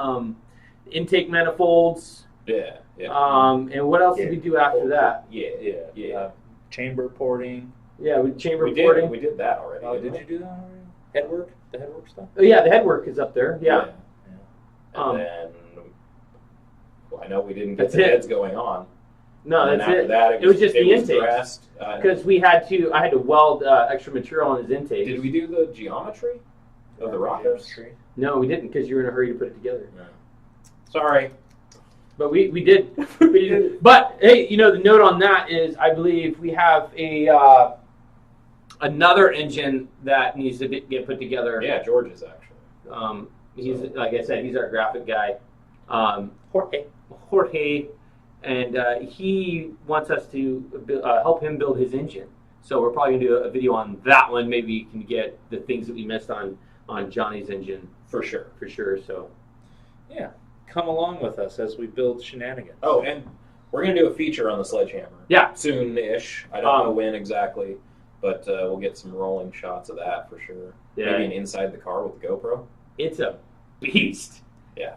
intake manifolds. Yeah. And what else did we do after that? Yeah. Chamber porting. Yeah, with chamber We porting. did that already. Oh, didn't did we? you do that already? Headwork? The headwork stuff? Oh, yeah, the headwork is up there. Yeah. And then, well, I know we didn't get That's the it. heads going on. No, And then that's after it. that, It was just the intakes. dressed, Because I had to weld extra material on his intake. did we do the geometry of the rockers? No, we didn't because you were in a hurry to put it together. No. Sorry. But we did. We did. But hey, the note on that is I believe we have a another engine that needs to get put together. Yeah, George is actually. He's like I said, he's our graphic guy, Jorge, and he wants us to help him build his engine. So we're probably gonna do a video on that one. Maybe you can get the things that we missed on Johnny's engine For sure. So Yeah. Come along with us as we build shenanigans. Oh, and we're going to do a feature on the sledgehammer. Yeah. Soon-ish. I don't know when exactly, but we'll get some rolling shots of that for sure. Yeah. Maybe an inside the car with the GoPro. it's a beast. Yeah.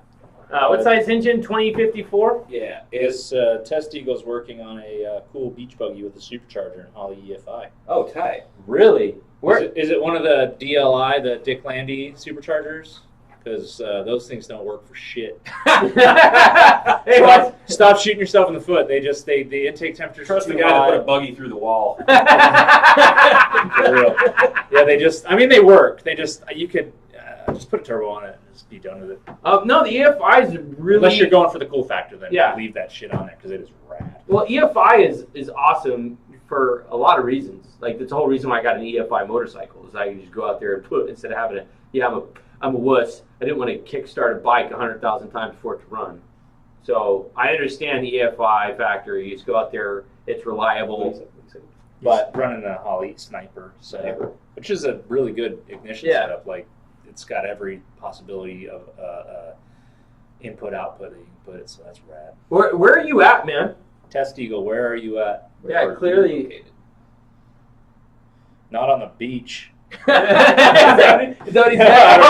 What size engine? 2054. Yeah. This Test Eagle's working on a cool beach buggy with a supercharger and Holly EFI. Oh, tight. Really? Is it one of the DLI, the Dick Landy superchargers? Because those things don't work for shit. Hey, what? Stop shooting yourself in the foot. The intake temperatures Trust are the too guy that put a high. buggy through the wall. For real. Yeah, they work. You could just put a turbo on it and just be done with it. No, the EFI is really. Unless you're going for the cool factor, then Yeah. leave that shit on there because it is rad. Well, EFI is awesome for a lot of reasons. Like that's the whole reason why I got an EFI motorcycle is I can just go out there and put instead of having I'm a wuss. I didn't want to kickstart a bike 100,000 times for it to run. So I understand the EFI factor. You just go out there, it's reliable. But running the Holly Sniper setup, which is a really good ignition setup. Like it's got every possibility of input output that you can put it. So that's rad. Where are you at, man? Test Eagle, where are you at? Yeah, clearly. Not on the beach. Is that what he said?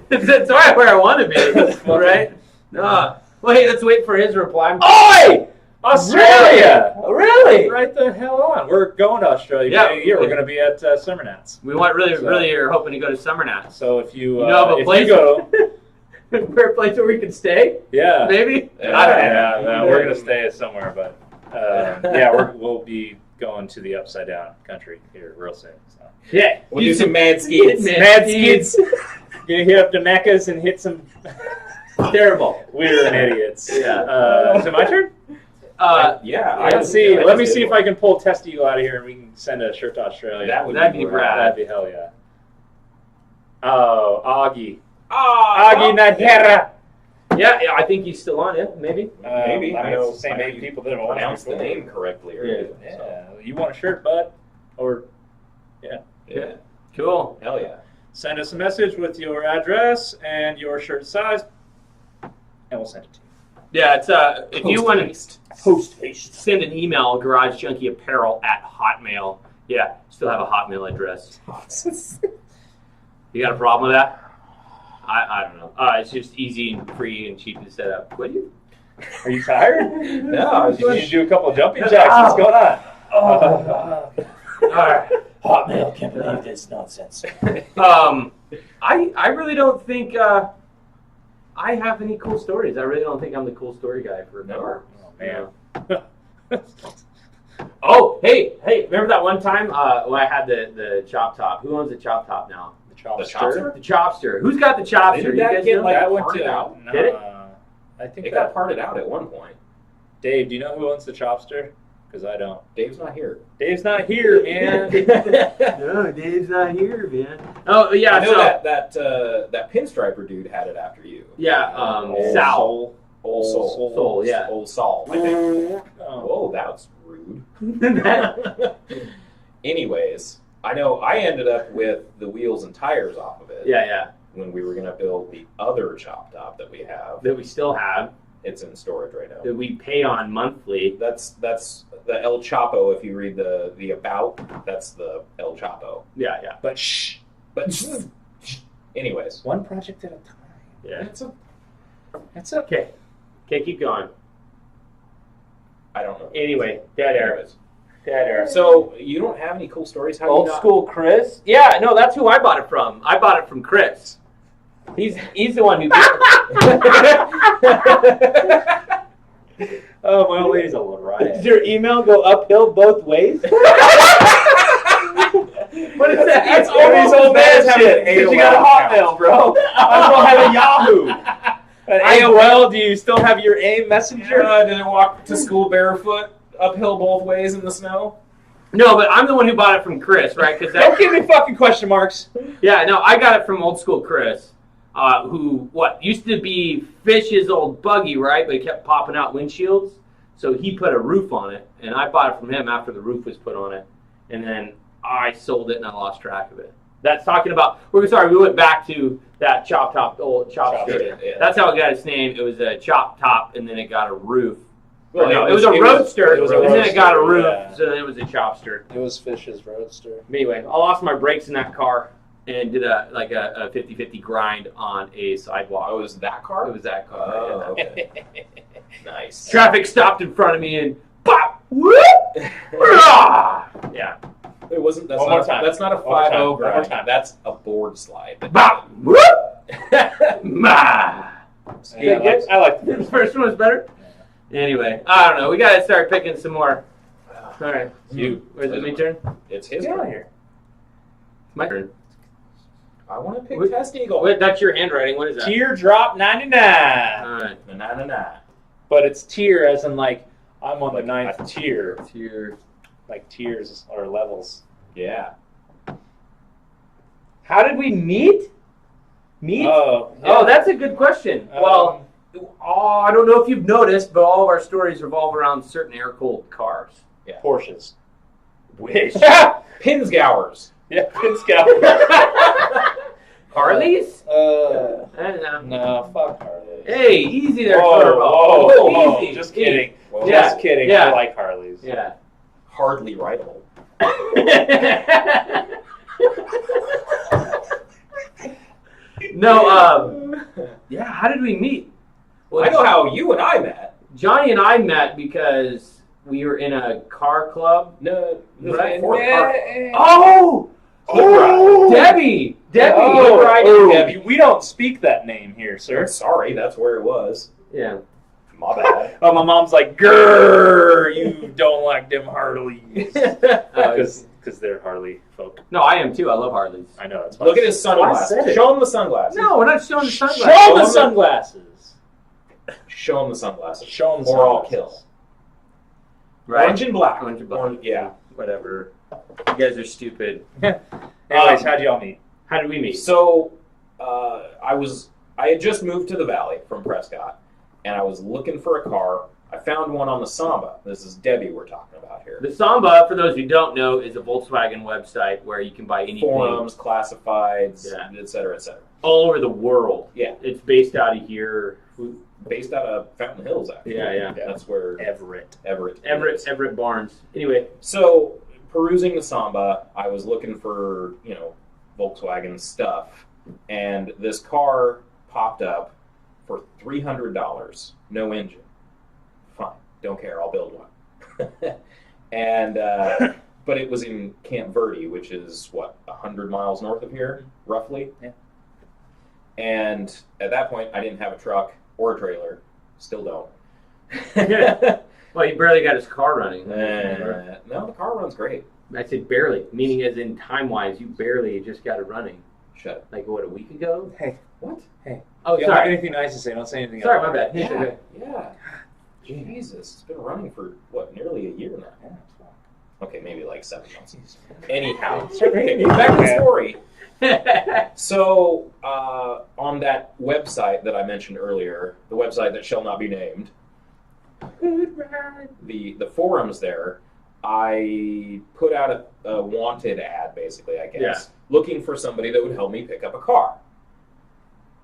That's right where I want to be, right? No. Well, hey, let's wait for his reply. Oi! Australia! Really? Right the hell on. We're going to Australia. Yeah. We're going to be at Summer Nats. We want really are hoping to go to Summer Nats. So if you, You know of a if place? you go, For a place where we can stay? Yeah. Maybe? Yeah. I don't know. Yeah, we're gonna stay somewhere, but we'll be going to the upside down country here real soon. So. Yeah. We'll do some mad skids. Mad skids. Gonna hit up the Meccas and hit some. Terrible. We're idiots. Yeah. Is it my turn? Yeah. Let's see. Let me see if I can pull Test Eagle out of here and we can send a shirt to Australia. That'd be rad. That'd be hell yeah. Oh, Augie. Oh, Augie Nadera. Yeah, I think he's still on it. Maybe. Maybe. I know the same eight people that have pronounced the name correctly. Yeah. You want a shirt, bud? Or Yeah. Cool. Hell yeah. send us a message with your address and your shirt size, and we'll send it to you. Yeah, it's if you want to Post haste. send an email, garagejunkyapparel@hotmail. Yeah, still have a Hotmail address. You got a problem with that? I don't know. It's just easy and free and cheap to set up. Would you? Are you tired? No, You need to do a couple of jumping jacks. What's going on? All right. Hotmail can't believe this nonsense. I really don't think I have any cool stories. I really don't think I'm the cool story guy for a car. Oh man. Oh, hey, remember that one time when I had the chop top? Who owns the chop top now? The chopster. chopster? The chopster. Who's got the chopster? Didn't You that guys get, know? like, That went parted to. out? No, Did it? I think It that got parted out at one point. Dave, do you know who owns the chopster? Because I don't. Dave's not here. Dave's not here, man. No, Dave's not here, man. Oh yeah, I know so that pinstriper dude had it after you. yeah, Sal. Old Soul. Soul, yeah. Old Saul, I think. Oh. Whoa, that's rude. Anyways, I know I ended up with the wheels and tires off of it. Yeah. When we were going to build the other chop top that we have. That we still have, It's in storage right now. that we pay on monthly. That's the El Chapo. If you read the about, that's the El Chapo. Yeah. But shh. But anyways, One project at a time. Yeah. That's okay. Okay, keep going. I don't know. Anyway, dead air. Anyways. Dead air. So you don't have any cool stories? How do you Old not- school Chris? Yeah, no, that's who I bought it from. I bought it from Chris. He's the one who Oh, my old lady's a little riot. Does your email go uphill both ways? What is that? That's almost old man shit. AOL You got a Hotmail, bro. I don't have a Yahoo. An AOL, do you still have your AIM messenger? Did I walk to school barefoot uphill both ways in the snow? No, but I'm the one who bought it from Chris, right? Because Don't give me fucking question marks. yeah, no, I got it from old school Chris, who used to be Fish's old buggy, right? But he kept popping out windshields, so he put a roof on it, and I bought it from him after the roof was put on it, and then I sold it and I lost track of it. That's talking about. We went back to that old chopster. Yeah. That's how it got its name. It was a chop top, and then it got a roof. Well, Or no, it was a roadster, it was a and then it got a roadster, roof, yeah. so then it was a chopster. It was Fish's Roadster. Anyway, I lost my brakes in that car and did a 50-50 grind on a sidewalk. Oh, it was that car? It was that car. Oh, yeah. okay. Nice. Traffic stopped in front of me and pop! Whoop! Rah! Yeah. It wasn't. That's One not. more time. That's not a One more time. 5-0 One more grind. time. That's a board slide. Bop! Whoop! Ma! Yeah, I like the The first one was better? Anyway, I don't know. We got to start picking some more. All right. You. Is it my turn? It's his Get out of turn. here. My turn. I want to pick Wait. Test Eagle. Wait, that's your handwriting. What is that? Teardrop 99. All right. Na. But it's tier as in like I'm on the 9th tier. Tier. Like tiers or levels. Yeah. How did we meet? Oh. Oh, that's a good question. Well, I don't know if you've noticed, but all of our stories revolve around certain air-cooled cars. Porsches. Which? Pinsgowers. Yeah, Pinscout. Harleys? No, fuck Harleys. Hey, easy there, Whoa, Turbo. whoa, Easy. just kidding. Well, Yeah. Just kidding. Yeah. I like Harleys. Yeah. Hardly rideable. No, yeah, how did we meet? Well, I know how you and I met. Johnny and I met because we were in a car club. No, Right. Ford car. Oh! Cobra. Debbie! Debbie, Oh, riding Debbie. We don't speak that name here, sir. Sorry, that's where it was. Yeah. My bad. Oh, my mom's like, grrr, you don't like them Harleys. Because they're Harley folk. No, I am too. I love Harleys. I know. That's Look at his why I sunglasses. said it. Show him the sunglasses. No, we're not showing the sunglasses. Show him the sunglasses. Show him the sunglasses. Show him the Or I'll sunglasses. kill. Right? Orange and black. Orange and black. Orange, yeah. Whatever. You guys are stupid. Anyways, how'd y'all meet? How did we meet? So, I had just moved to the valley from Prescott, and I was looking for a car. I found one on the Samba. This is Debbie we're talking about here. The Samba, for those who don't know, is a Volkswagen website where you can buy anything. Forums, classifieds, Yeah. et cetera, et cetera. All over the world. Yeah. It's based out of here. Based out of Fountain Hills, actually. Yeah. That's where Everett. Everett Barnes. Anyway. So, perusing the Samba, I was looking for, Volkswagen stuff, and this car popped up for $300, no engine. Fine, don't care, I'll build one. And but it was in Camp Verde, which is 100 miles north of here, roughly. Yeah. And at that point, I didn't have a truck or a trailer. Still don't. Well, he barely got his car running. No, the car runs great. I said barely, meaning as in time-wise, you barely just got it running. Shut up. Like, what, a week ago? Hey. What? Hey. Oh, You don't have sorry. anything nice to say. Don't say anything Sorry, else. my bad. Yeah. Okay. Yeah. Jesus, it's been running for, nearly a year now. Yeah, that's fine. Okay, maybe like 7 months. Anyhow, Okay, back to the man. story. So, on that website that I mentioned earlier, the website that shall not be named, the forums there, I put out a wanted ad, basically, I guess, Yeah. looking for somebody that would help me pick up a car.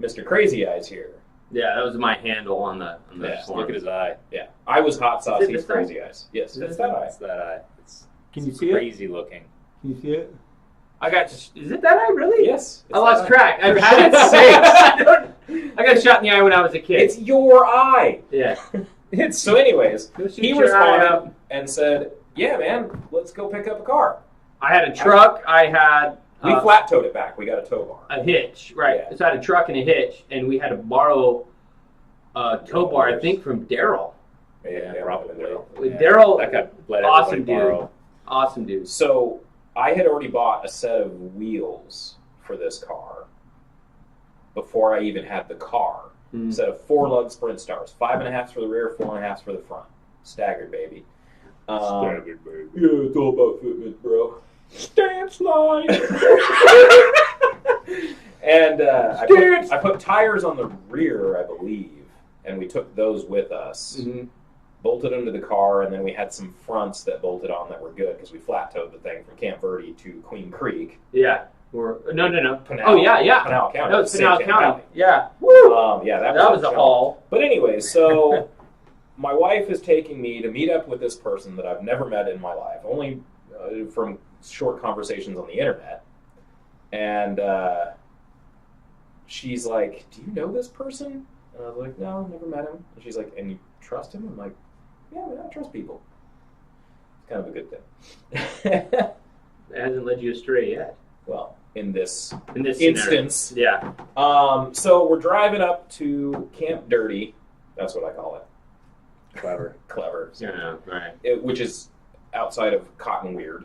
Mr. Crazy Eyes here. Yeah, that was my handle on the Yeah, forum. Look at his eye. Yeah, I was Hot Sauce, Is it he's this Crazy Eyes. Yes, Is it it's this that eye. It's that eye. It's Can you see it? crazy looking. Can you see it? I got. Is it that eye really? Yes. I lost it's that eye. track. I've had it since. I got shot in the eye when I was a kid. It's your eye. Yeah. So, anyways, Go shoot he your eye responded out. and said, "Yeah, man, let's go pick up a car." I had a truck. I had We flat towed it back. We got a tow bar. a hitch. Right. Yeah. So I had a truck and a hitch, and we had to borrow a tow bar, I think, from Daryl. Yeah, probably. With Daryl, That guy let awesome everybody dude. borrow. Awesome dude. So I had already bought a set of wheels for this car before I even had the car. Mm. A set of 4-lug Sprint Stars, 5.5s for the rear, 4.5s for the front. Staggered, baby. Staggered, baby. Yeah, it's all about fitment, bro. Stance line. And I put tires on the rear, I believe, and we took those with us. Mm-hmm. Bolted them to the car, and then we had some fronts that bolted on that were good because we flat towed the thing from Camp Verde to Queen Creek. Yeah. No. Pinal, Oh yeah. Pinal County. That was Same Pinal Camp County. Valley. Yeah. Yeah, that That was a a jump. haul. But anyway, so my wife is taking me to meet up with this person that I've never met in my life, only from short conversations on the internet. And she's like, "Do you know this person?" And I was like, "No, never met him." And she's like, "And you trust him?" I'm like, "Yeah, man, I trust people." It's kind of a good thing. It hasn't led you astray yet. Well, in this In this instance. Yeah. So we're driving up to Camp Dirty. That's what I call it. Clever. Clever. Yeah. Right. Which is outside of Cotton Weird.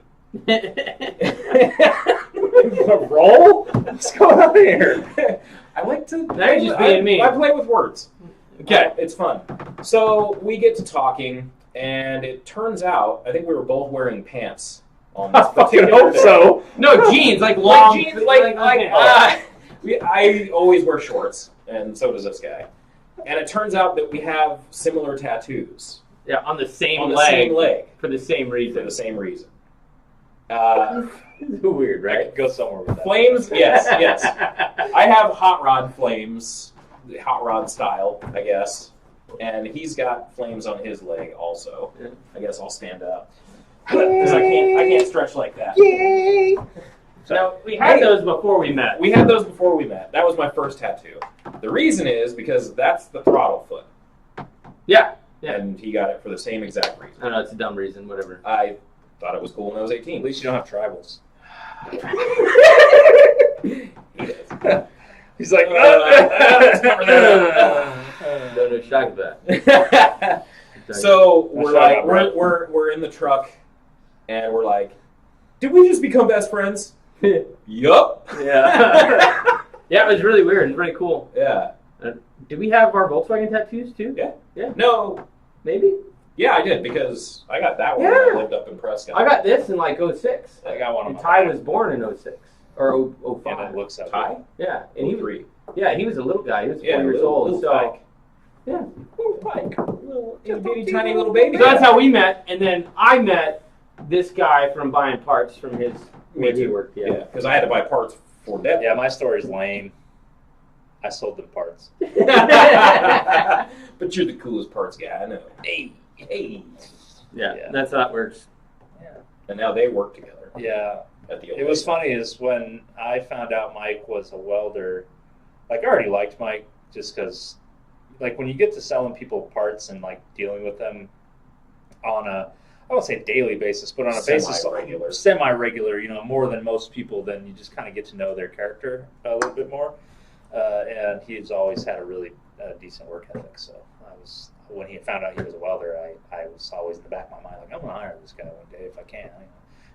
Roll? What's going on here? I like to. Now you're just being mean. I play with words. Okay. It's fun. So we get to talking, and it turns out I think we were both wearing pants on this I fucking particular hope day. so. No jeans, like long Like jeans, okay. I always wear shorts, and so does this guy. And it turns out that we have similar tattoos Yeah, on the same on the leg same leg for the same for reason. the same reason. Weird, I right? could go somewhere with that. Flames, yes. I have hot rod flames, hot rod style, I guess. And he's got flames on his leg also. Yeah. I guess I'll stand up because I can't stretch like that. Yay! No, we had those before we met. We had those before we met. That was my first tattoo. The reason is because that's the throttle foot, Yeah. Yeah. and he got it for the same exact reason. I don't know, it's a dumb reason, whatever. I thought it was cool when I was At 18. least you don't have tribals. He's like, let's cover that No shock of that. up. So we're like, we're in the truck, and we're like, did we just become best friends? Yup. Yeah. Yeah, it was really weird. It was really cool. Yeah. Did we have our Volkswagen tattoos too? Yeah. Yeah. No. Maybe. Yeah, I did because I got that one when Yeah. I lived up in Prescott. I got this in like 06. I got one on And my Ty back. was born in 06 or And 05. it looks that Ty? way. Yeah, and he was 03. he was a little guy. He was 4 Yeah, years little- old. little So Pike. yeah. Little Pike. Little itty tiny little baby. So that's how we met, and then I met this guy from buying parts from his where he worked. Yeah, because I had to buy parts for Deb. Yeah, my story's lame. I sold them parts. But you're the coolest parts guy I know. Hey. Yeah, that's how it works. And now they work together Yeah. at the old It was lady. funny is when I found out Mike was a welder, like I already liked Mike just because, like when you get to selling people parts and like dealing with them on a, I won't say daily basis, but on a basis semi-regular, you know, more than most people, then you just kind of get to know their character a little bit more. And he's always had a really decent work ethic. So when he found out he was a welder, I was always in the back of my mind like, I'm gonna hire this guy one day if I can.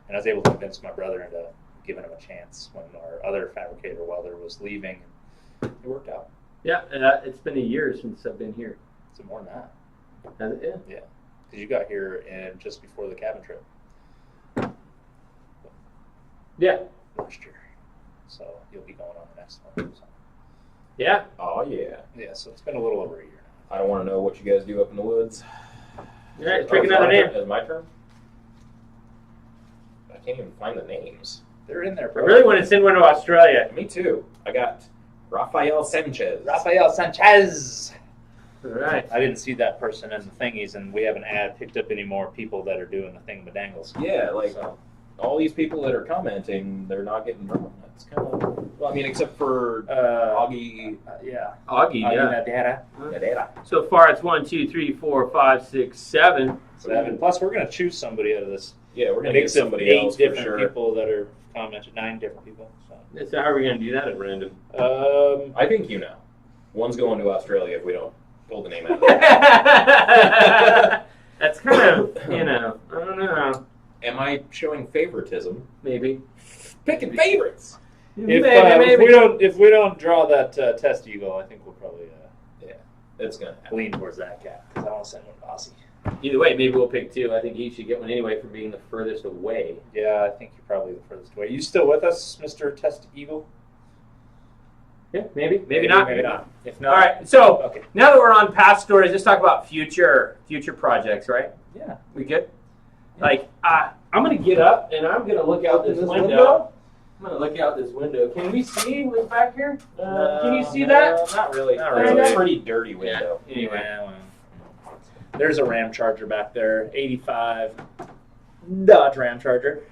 And I was able to convince my brother into giving him a chance when our other fabricator welder was leaving. It worked out. Yeah, it's been a year since I've been here. It's more than that. Has it? Yeah, because you got here just before the cabin trip Yeah. last year, so you'll be going on the next one. So. Yeah. Oh, yeah. Yeah, so it's been a little over a year now. I don't want to know what you guys do up in the woods. All right, Oh, pick is another my name. turn? Is it my turn? I can't even find the names. They're in there, I bro. really want to send one to Australia. Me too. I got Rafael Sanchez. Rafael Sanchez. All right. I didn't see that person in the thingies, and we haven't picked up any more people that are doing the thingamadangles. Yeah, like So, all these people that are commenting, they're not getting drawn. That's kind of, well, I mean, except for Augie. yeah. Augie, yeah. Nadera. Nadera. So far it's 1, 2, 3, 4, 5, 6, 7. 7. Plus, we're going to choose somebody out of this. Yeah, we're gonna get Mix of somebody 8 else for different sure. people that are commented. 9 different people. So. So how are we going to do that at random? I think you know. One's going to Australia if we don't pull the name out. That's kind of, I don't know. Am I showing favoritism? Maybe. Picking favorites. If we don't draw that test eagle, I think we'll probably That's gonna happen. lean towards that guy because I want to send one to Aussie. Either way, maybe we'll pick 2. I think he should get one anyway for being the furthest away. Yeah, I think you're probably the furthest away. You still with us, Mr. Test Eagle? Yeah, maybe not. Maybe not. If not, All right, so okay. now that we're on past stories, let's talk about future projects, right? Yeah. We good? Like, I'm going to get up and I'm going to look out this window. I'm going to look out this window. Can we see what's back here? Can you see that? Not really. Not It's really. a pretty dirty window. Anyway. Yeah, well, there's a Ram Charger back there, 85 Dodge Ram Charger.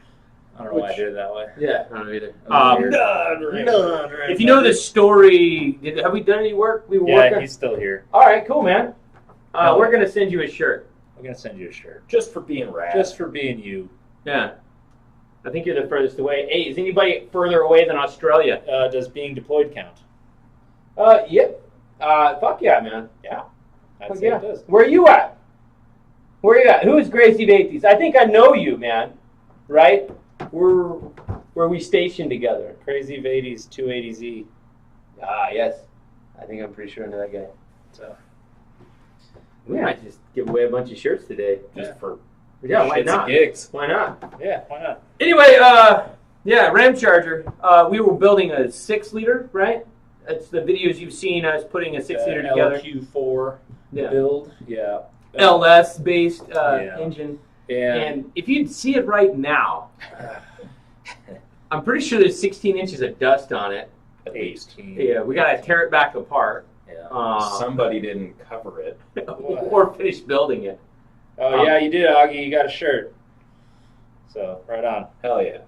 I don't know why I did it that way. Yeah, I don't know either. Dodge Ram If you know the story, have we done any work? We were Yeah, working. he's still here. All right, cool, man. We're going to send you a shirt. I'm going to send you a shirt. Just for being rad. Just for being you. Yeah. I think you're the furthest away. Hey, is anybody further away than Australia? Does being deployed count? Yep. Fuck yeah, man. Yeah. I'd Fuck say yeah. it does. Where are you at? Where are you at? Who is Gracie Bates? I think I know you, man. Right? Where we stationed together. Crazy Vades 280Z. Ah, yes. I think I'm pretty sure I know that guy. So, We might just give away a bunch of shirts today. Just for Yeah, why shits and not? gigs. Why not? yeah, why not? Anyway, yeah, Ram Charger. We were building a 6-liter, right? That's the videos you've seen us putting a 6-liter together. LQ4 Yeah. build. Yeah. LS based Yeah. engine. Yeah. And if you'd see it right now, I'm pretty sure there's 16 inches of dust on it. At least. 18. Yeah, we got to tear it back apart. Yeah. Somebody didn't cover it. Or finish building it. Oh, yeah, you did, Augie. You got a shirt. So, right on. Hell yeah.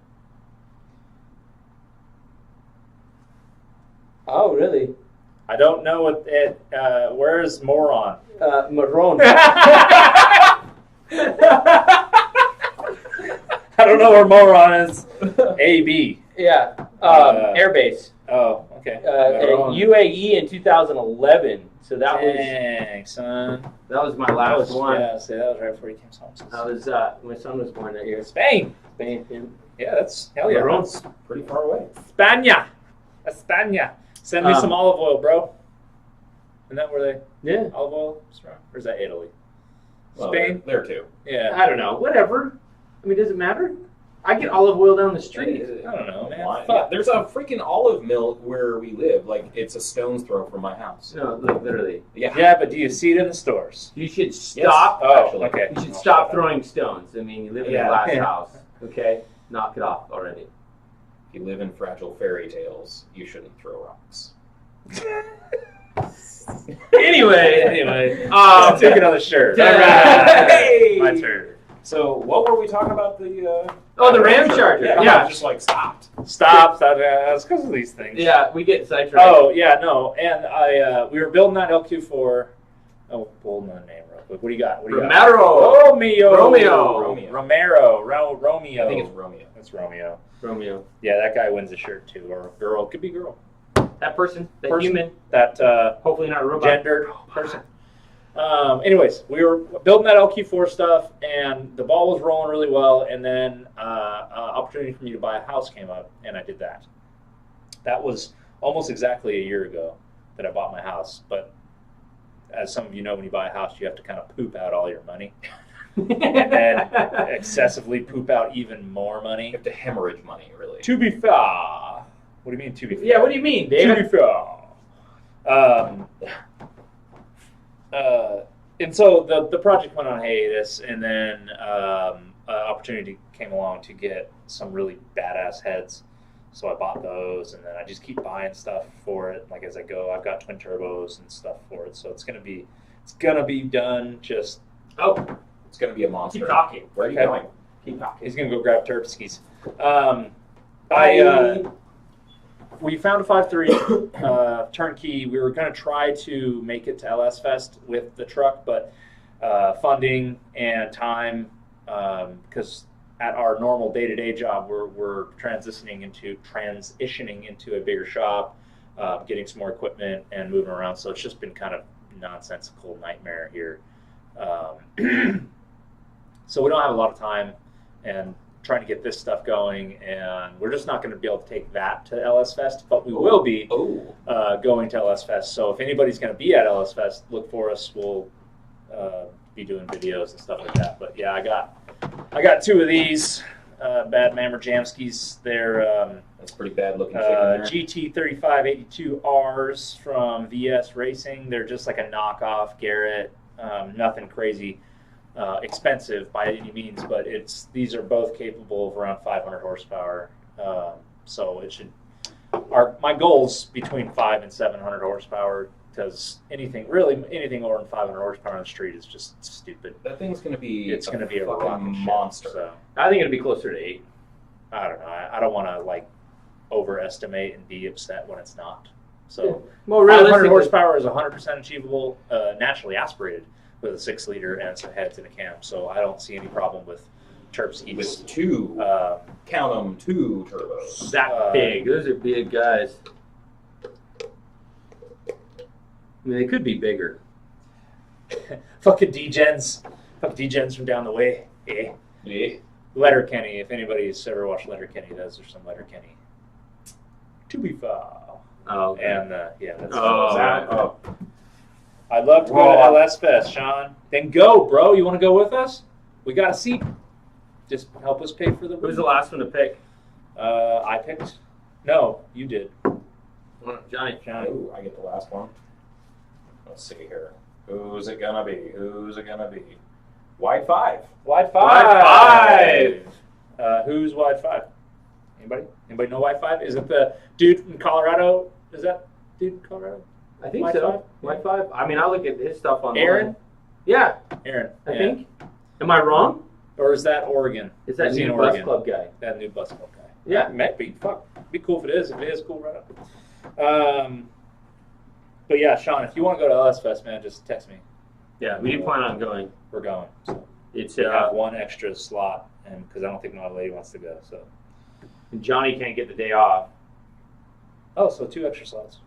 Oh, really? I don't know what it. Where's Moron? Maroon. I don't know where Moron is. AB. Yeah. Uh, Airbase. Oh, okay. And UAE in 2011. So that Dang, son. was my last one. Yeah, so that was right before he came home. That was my son was born that year. Spain. Spain. Yeah, that's hell yeah. Everyone's pretty far away. España. Send me some olive oil, bro. Isn't that where they? Yeah. Olive oil is from? Or is that Italy? Well, Spain. There too. Yeah. I don't know. Whatever. I mean, does it matter? I get olive oil down the street. I don't know, man. Why? Fuck. There's a freaking olive mill where we live. Like, it's a stone's throw from my house. No, like literally. Yeah, but do you see it in the stores? You should stop. Oh, Actually. okay. You should stop throwing stones. I mean, you live in a Yeah. glass Yeah. house. Okay, knock it off already. If you live in fragile fairy tales, you shouldn't throw rocks. Anyway, take another shirt. Yeah. All right. Hey! My turn. So, what were we talking about? The the Ram Charger. Yeah. just like stopped. Stop. It's because of these things. Yeah, we get sidetracked. Oh, yeah, no. And we were building that LQ4. Oh, bold another name real quick. What do you got? Romero. Romeo. I think it's Romeo. It's Romeo. Romeo. Yeah, that guy wins a shirt too, or a girl. Could be girl. That person, that Person. human, That hopefully not a robot. gendered person. Anyways, we were building that LQ4 stuff, and the ball was rolling really well, and then opportunity for me to buy a house came up, and I did that. That was almost exactly a year ago that I bought my house, but as some of you know, when you buy a house, you have to kind of poop out all your money, and then excessively poop out even more You money. have to hemorrhage money, really. To be fair. What do you mean, to be fair? Yeah, what do you mean, To David? be fair. And so the project went on hiatus, and then opportunity came along to get some really badass heads. So I bought those, and then I just keep buying stuff for it. Like as I go, I've got twin turbos and stuff for it. So it's gonna be done. Just It's going to be a monster. Keep talking. Where are you Okay. going? Keep talking. he's gonna go grab Terpskis. Bye. We found a 5.3 turnkey. We were going to try to make it to LS Fest with the truck, but funding and time, because at our normal day-to-day job, we're transitioning into a bigger shop, getting some more equipment and moving around. So it's just been kind of nonsensical nightmare here. So we don't have a lot of time and trying to get this stuff going, and we're just not going to be able to take that to LS Fest, but we will be going to LS Fest. So if anybody's going to be at LS Fest, look for us. We'll be doing videos and stuff like that. But yeah, I got two of these Bad Mammer Jamskis. They're That's pretty bad looking shit in there. GT3582Rs from VS Racing. They're just like a knockoff Garrett. Nothing crazy expensive by any means, but these are both capable of around 500 horsepower. So it should. My goal's between 500 and 700 horsepower, because anything over than 500 horsepower on the street is just stupid. That thing's going to be It's going to be a fucking rocket ship, monster. So I think it'd be closer to 8. I don't know. I don't want to like overestimate and be upset when it's not. So More 500 realistically, horsepower is 100% achievable, naturally aspirated with a 6-liter and some heads and a cam. So I don't see any problem with Terpskis. With two, count them, 2 turbos. that big. Those are big guys. I mean, they could be bigger. Fucking D-Gens. Fuck D-Gens from down the way. Yeah. Yeah. Letterkenny. If anybody's ever watched Letterkenny, those are some Letterkenny. To be fair. Oh, okay. And yeah, that's Oh. I'd love to go to LS Fest, Sean. Then go, bro. You want to go with us? We got a seat. Just help us pay for the Who's the last one to pick? I picked. No, you did. Johnny. Ooh, I get the last one. Let's see here. Who's it gonna be? Wide 5. Wide 5. Wide 5. Who's Wide 5? Anybody? Anybody know Wide 5? Is it the dude in Colorado? Is that dude in Colorado? I think Wide so. 5? Wide 5. I mean, I look at his stuff online. Aaron? Yeah, Aaron. I think. Am I wrong? Or is that Oregon? Is that Is he new in bus Oregon? club guy? That new bus club guy. Yeah. Might be. Fuck. Be cool if it is. If it is, cool, right up. But yeah, Sean, if you want to go to LS Fest, man, just text me. Yeah, we do plan on going. We're going. So It's we have one extra slot, and because I don't think my lady wants to go. So Johnny can't get the day off. Oh, so 2 extra slots.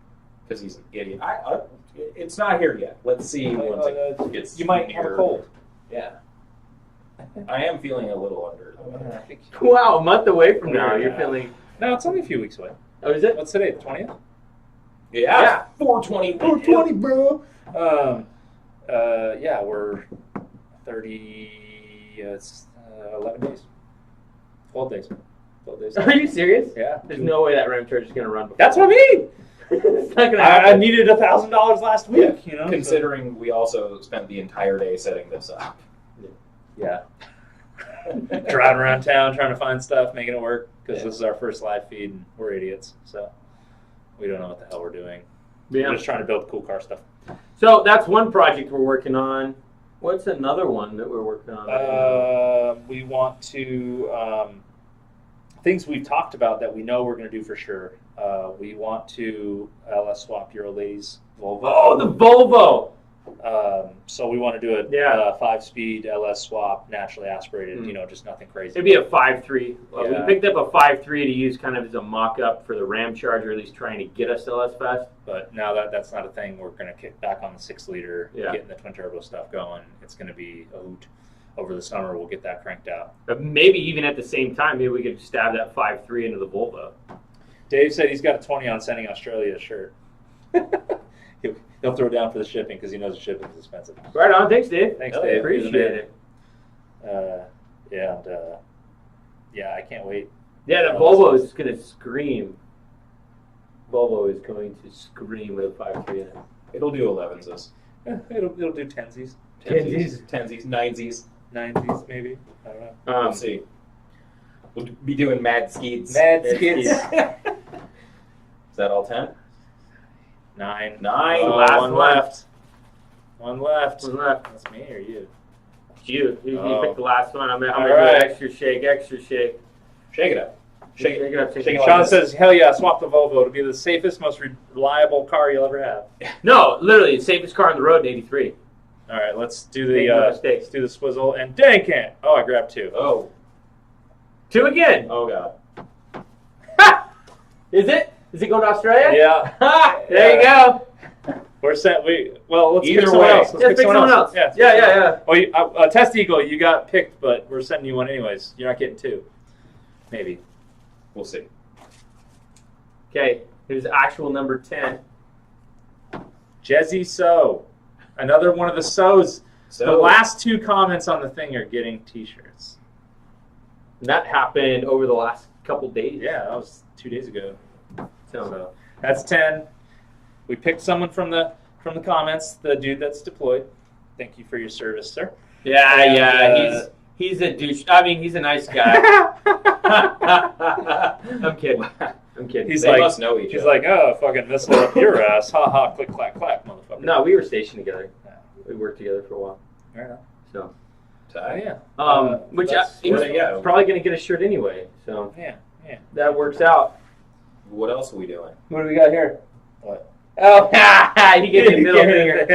Because he's an idiot. It's not here yet. Let's see once it gets You might have a near. cold. Yeah. I am feeling a little under the weather. Wow, a month away from now, Weird. you're feeling. No, it's only a few weeks away. Oh, is it? What's today? The 20th? Yeah. 420. 420, bro. Yeah, we're 30. It's 11 days. 12 days. 12 days. Are you serious? Yeah. There's no way that Ram charge is going to run before. That's what I mean. It's not going to I happen. needed $1,000 last week. You know, Considering we also spent the entire day setting this up. Yeah. Driving around town trying to find stuff, making it work because this is our first live feed and we're idiots. So we don't know what the hell we're doing. Yeah. We're just trying to build cool car stuff. So that's one project we're working on. What's another one that we're working on? We want to things we've talked about that we know we're going to do for sure. We want to LS swap your old lady's Volvo. Oh, the Volvo. So we want to do a 5-speed LS swap, naturally aspirated. You know, just nothing crazy. It'd be a 5.3. Yeah. We picked up a 5.3 to use kind of as a mock-up for the Ram Charger, at least trying to get us to LS fast. But now that's not a thing, we're going to kick back on the 6-liter, Yeah. getting the twin turbo stuff going. It's going to be a hoot. Over the summer, we'll get that cranked out. But maybe even at the same time, maybe we could stab that 5.3 into the Volvo. Dave said he's got a 20 on sending Australia a shirt. He'll throw down for the shipping because he knows the shipping is expensive. Right on. Thanks, Dave. Thanks, Dave. Appreciate it. Yeah, I can't wait. Yeah, the Volvo is going to scream. Volvo is going to scream with a 5.3 in it. It'll do 11s. It'll do 10s, 10s, 9s. 9s maybe. I don't know. We'll see. We'll be doing mad skids. Mad skids. Is that all 10? 9. 9. Oh, Last one one. left. One left. What's left? That's me or you? You Oh. picked the last one. I'm going to All do right. an extra shake. Shake it up. Shake it. it up. Shake Shake it it Sean like says, "Hell yeah, swap the Volvo. It'll be the safest, most reliable car you'll ever have." No, literally, the safest car on the road in 83. All right, let's do Make no mistakes. let's do the swizzle and dang it! Oh, I grabbed 2. Oh. 2 again. Oh, God. Is it? Is it going to Australia? Yeah, Ha! There you go. we're set. Let's Either pick someone way. else. Let's Just pick someone else. Yeah. Yeah. Well, Test Eagle, you got picked, but we're sending you one anyways. You're not getting 2. Maybe. We'll see. Okay, here's actual number 10. Jezzy So. Another one of the So's. So, The last 2 comments on the thing are getting T-shirts. And that happened over the last couple days. Yeah, that was 2 days ago. So, So that's 10. We picked someone from the comments, the dude that's deployed. Thank you for your service, sir. yeah, he's a douche. I mean, he's a nice guy. I'm kidding. He's they like, must know each he's other. like, oh, fucking missile up your ass. Ha ha, click, clack, clack, motherfucker. No, we were stationed together. We worked together for a while. Right on. So, Ty? Yeah. which that's- he was yeah. probably going to get a shirt anyway. So Yeah. that works out. What else are we doing? What do we got here? What? Oh, he gave me a middle finger.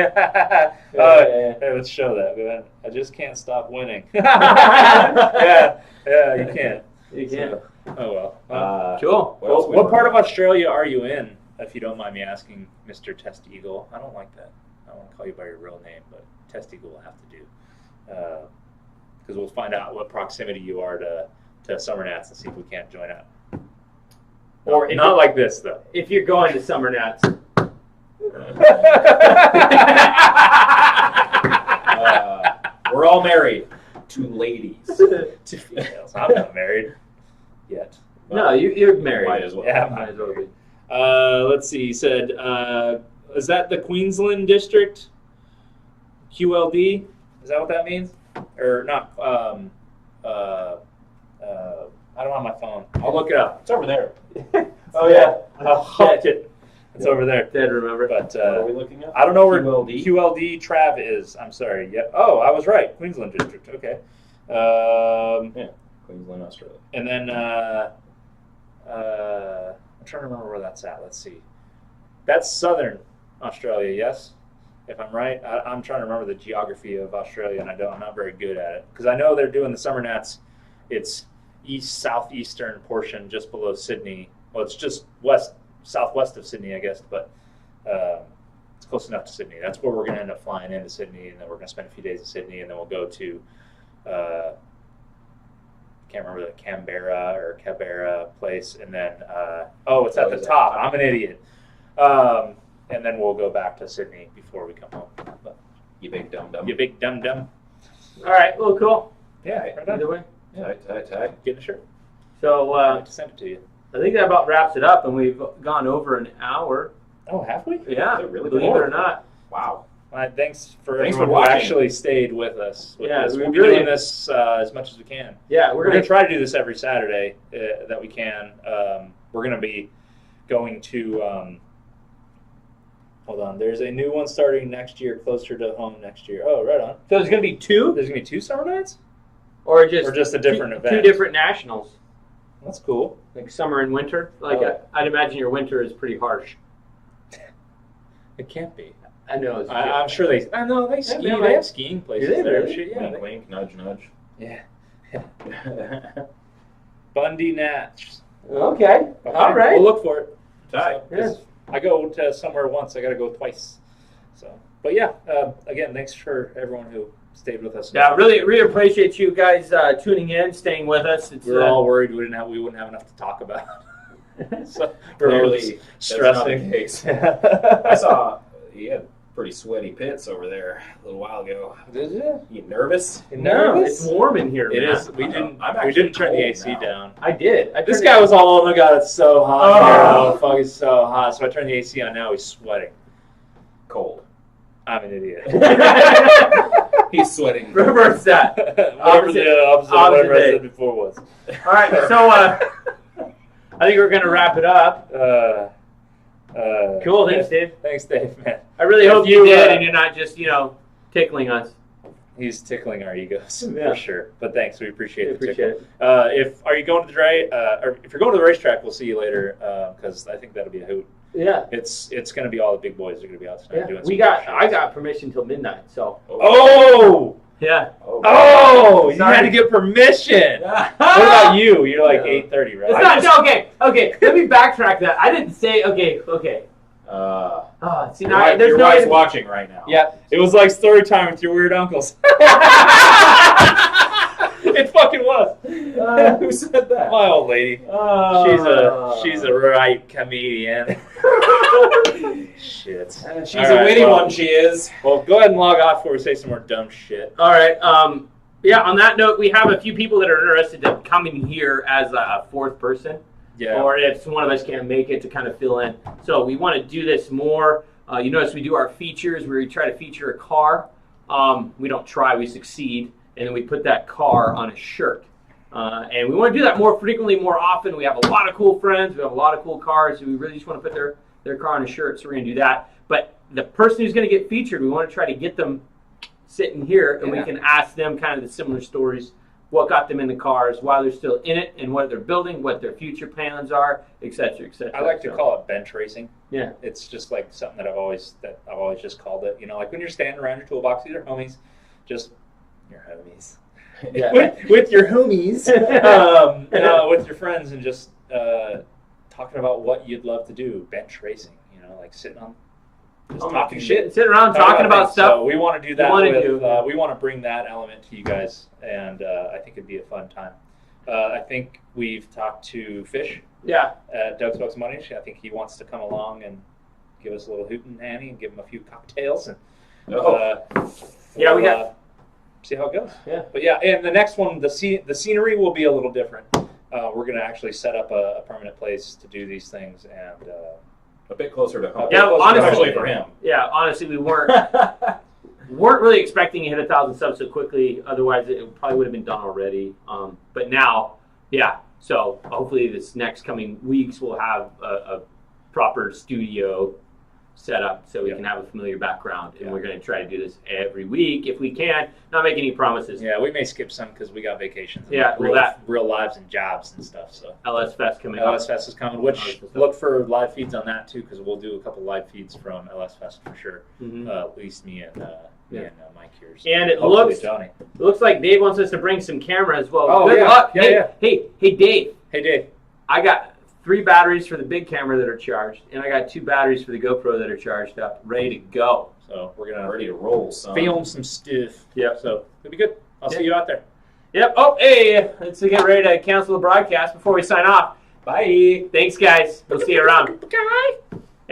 Hey, let's show that, man. I just can't stop winning. yeah, you can't. You can't. So, oh, well. Cool. What else we What part doing? of Australia are you in, if you don't mind me asking, Mr. Test Eagle? I don't like that. I don't want to call you by your real name, but Test Eagle will have to do. Because we'll find out what proximity you are to Summer Nats and see if we can't join up. Or if Not like this, though. If you're going to Summer Nats. We're all married to ladies. To females. I'm not married yet. No, you're married. Might as well. Yeah, Might as well be. let's see. He said, is that the Queensland District? QLD? Is that what that means? Or not? I don't have my phone. I'll look it up. It's over there. Oh, yeah. It's over there. Dead, remember? What But are we looking at? I don't know where QLD? QLD Trav is. I'm sorry. Yeah. Oh, I was right. Queensland District. Okay. Queensland, Australia. And then I'm trying to remember where that's at. Let's see. That's southern Australia, yes? If I'm right. I'm trying to remember the geography of Australia, and I'm not very good at it. Because I know they're doing the Summer Nats. It's southeastern portion just below Sydney. Well, it's just southwest of Sydney, I guess, but it's close enough to Sydney. That's where we're going to end up flying into Sydney, and then we're going to spend a few days in Sydney, and then we'll go to can't remember the Canberra place, and then it's at the top. I'm an idiot. And then we'll go back to Sydney before we come home. But, you big dum-dum. you big dum-dum. All right, well, cool. Yeah, right on. Either way. Tight. Get a shirt. So I'd like to send it to you. I think that about wraps it up, and we've gone over an hour. Oh, have we? Yeah, Is it really believe it or not. Wow. Thanks for Thanks for everyone who watching. actually stayed with us. Yeah, this. we We'll be really- doing this as much as we can. Yeah, We're going to try to do this every Saturday that we can. We're going to be going to... hold on. There's a new one starting next year, closer to home next year. Oh, right on. So there's going to be two, There's going to be 2 summer nights? or just a different event? 2 different nationals, That's cool. like summer and winter. Like Oh. I'd imagine your winter is pretty harsh. It can't be. I know. It's I'm sure they... I know, they ski. they They might- have skiing places Do they there. really? Shit, yeah. Wink, wink, nudge, nudge. Yeah. Bundy Natch. Okay. All right. We'll look for it. Tight. So, 'cause I go to somewhere once. I got to go twice. So, but yeah. Again, thanks for everyone who stayed with us. Yeah, really appreciate you guys tuning in, staying with us. It's, We were all worried we wouldn't have enough to talk about. So we're all Clearly, just that's not the stressing. case. I saw you had pretty sweaty pits over there a little while ago. Did you? You nervous? No, it's warm in here, It man. is. We didn't. I'm We actually didn't turn the cold AC now. down. I did. This turned guy it- was all, oh my god, it's so hot Oh. here. Oh, fuck, it's so hot. So I turned the AC on. Now he's sweating. Cold. I'm an idiot. He's sweating. Reverse that. Whatever the opposite of whatever I day. said before was. All right, so I think we're gonna wrap it up. Cool, thanks, Dave. Thanks, Dave, man. I really If hope you you, did, and you're not just tickling us. He's tickling our egos Yeah. for sure. But thanks, we appreciate the Appreciate tickle. If you're going to the racetrack, we'll see you later because I think that'll be a hoot. Yeah, It's going to be all the big boys are going to be out tonight doing. we some got. good I shows. got permission till midnight, so Oh! yeah. Oh! You Sorry. had to get permission. What about you? You're like 8:30, right? It's not, okay. Let me backtrack that. I didn't say okay. See, now there's your no wife's way. watching right now. Yeah, it was like story time with your weird uncles. It fucking was. Who said that? My old lady. She's a right comedian. Shit. She's All a right, witty well- one, she is. Well, go ahead and log off before we say some more dumb shit. All right. Yeah. On that note, we have a few people that are interested in coming here as a fourth person. Yeah. Or if one of us can't make it to kind of fill in. So we want to do this more. You notice we do our features where we try to feature a car. We don't try, we succeed. And then we put that car on a shirt. And we want to do that more frequently, more often. We have a lot of cool friends. We have a lot of cool cars. So we really just want to put their car on a shirt. So we're going to do that. But the person who's going to get featured, we want to try to get them sitting here. And we can ask them kind of the similar stories. What got them in the cars, why they're still in it, and what they're building, what their future plans are, etc., etc. I like to call it bench racing. Yeah. It's just like something that I've always just called it. You know, like when you're standing around your toolbox, these are homies, just your homies. Yeah. with your homies, with your friends, and just talking about what you'd love to do. Bench racing, like sitting on, just talking shit. Sitting around talking about things. stuff. So we want to do that. wanna We want to bring that element to you guys, and I think it'd be a fun time. I think we've talked to Fish Yeah. at Doug's Bucks Money. I think he wants to come along and give us a little hoot and handy and give him a few cocktails and Yeah, we got. see how it goes. Yeah. But yeah, and the next one, the scenery will be a little different. We're going to actually set up a permanent place to do these things, and A bit closer to home. Yeah, honestly- Especially for him. Yeah. Honestly, we weren't really expecting to hit 1,000 subs so quickly. Otherwise, it probably would have been done already. But now, yeah. So hopefully, this next coming weeks we'll have a proper studio set up so we can have a familiar background, and we're going to try to do this every week if we can. Not make any promises. yeah, we may skip some because we got vacations. And Yeah, well, real lives and jobs and stuff. So LS Fest coming up. LS Fest is coming. Which look for live feeds on that too, because we'll do a couple live feeds from LS Fest for sure. Mhm. At least me and Mike here. So And it hopefully looks- Johnny. It looks like Dave wants us to bring some cameras as well. Oh, Good yeah. luck. Yeah, hey, yeah. hey, Dave. Hey Dave. I got 3 batteries for the big camera that are charged, and I got 2 batteries for the GoPro that are charged up, ready to go. So we're gonna Ready to roll, son. film some stuff. Yep. So it'll be good. I'll see you out there. Yep. Oh, hey, let's get ready to cancel the broadcast before we sign off. Bye. Thanks, guys. We'll see you around. Bye.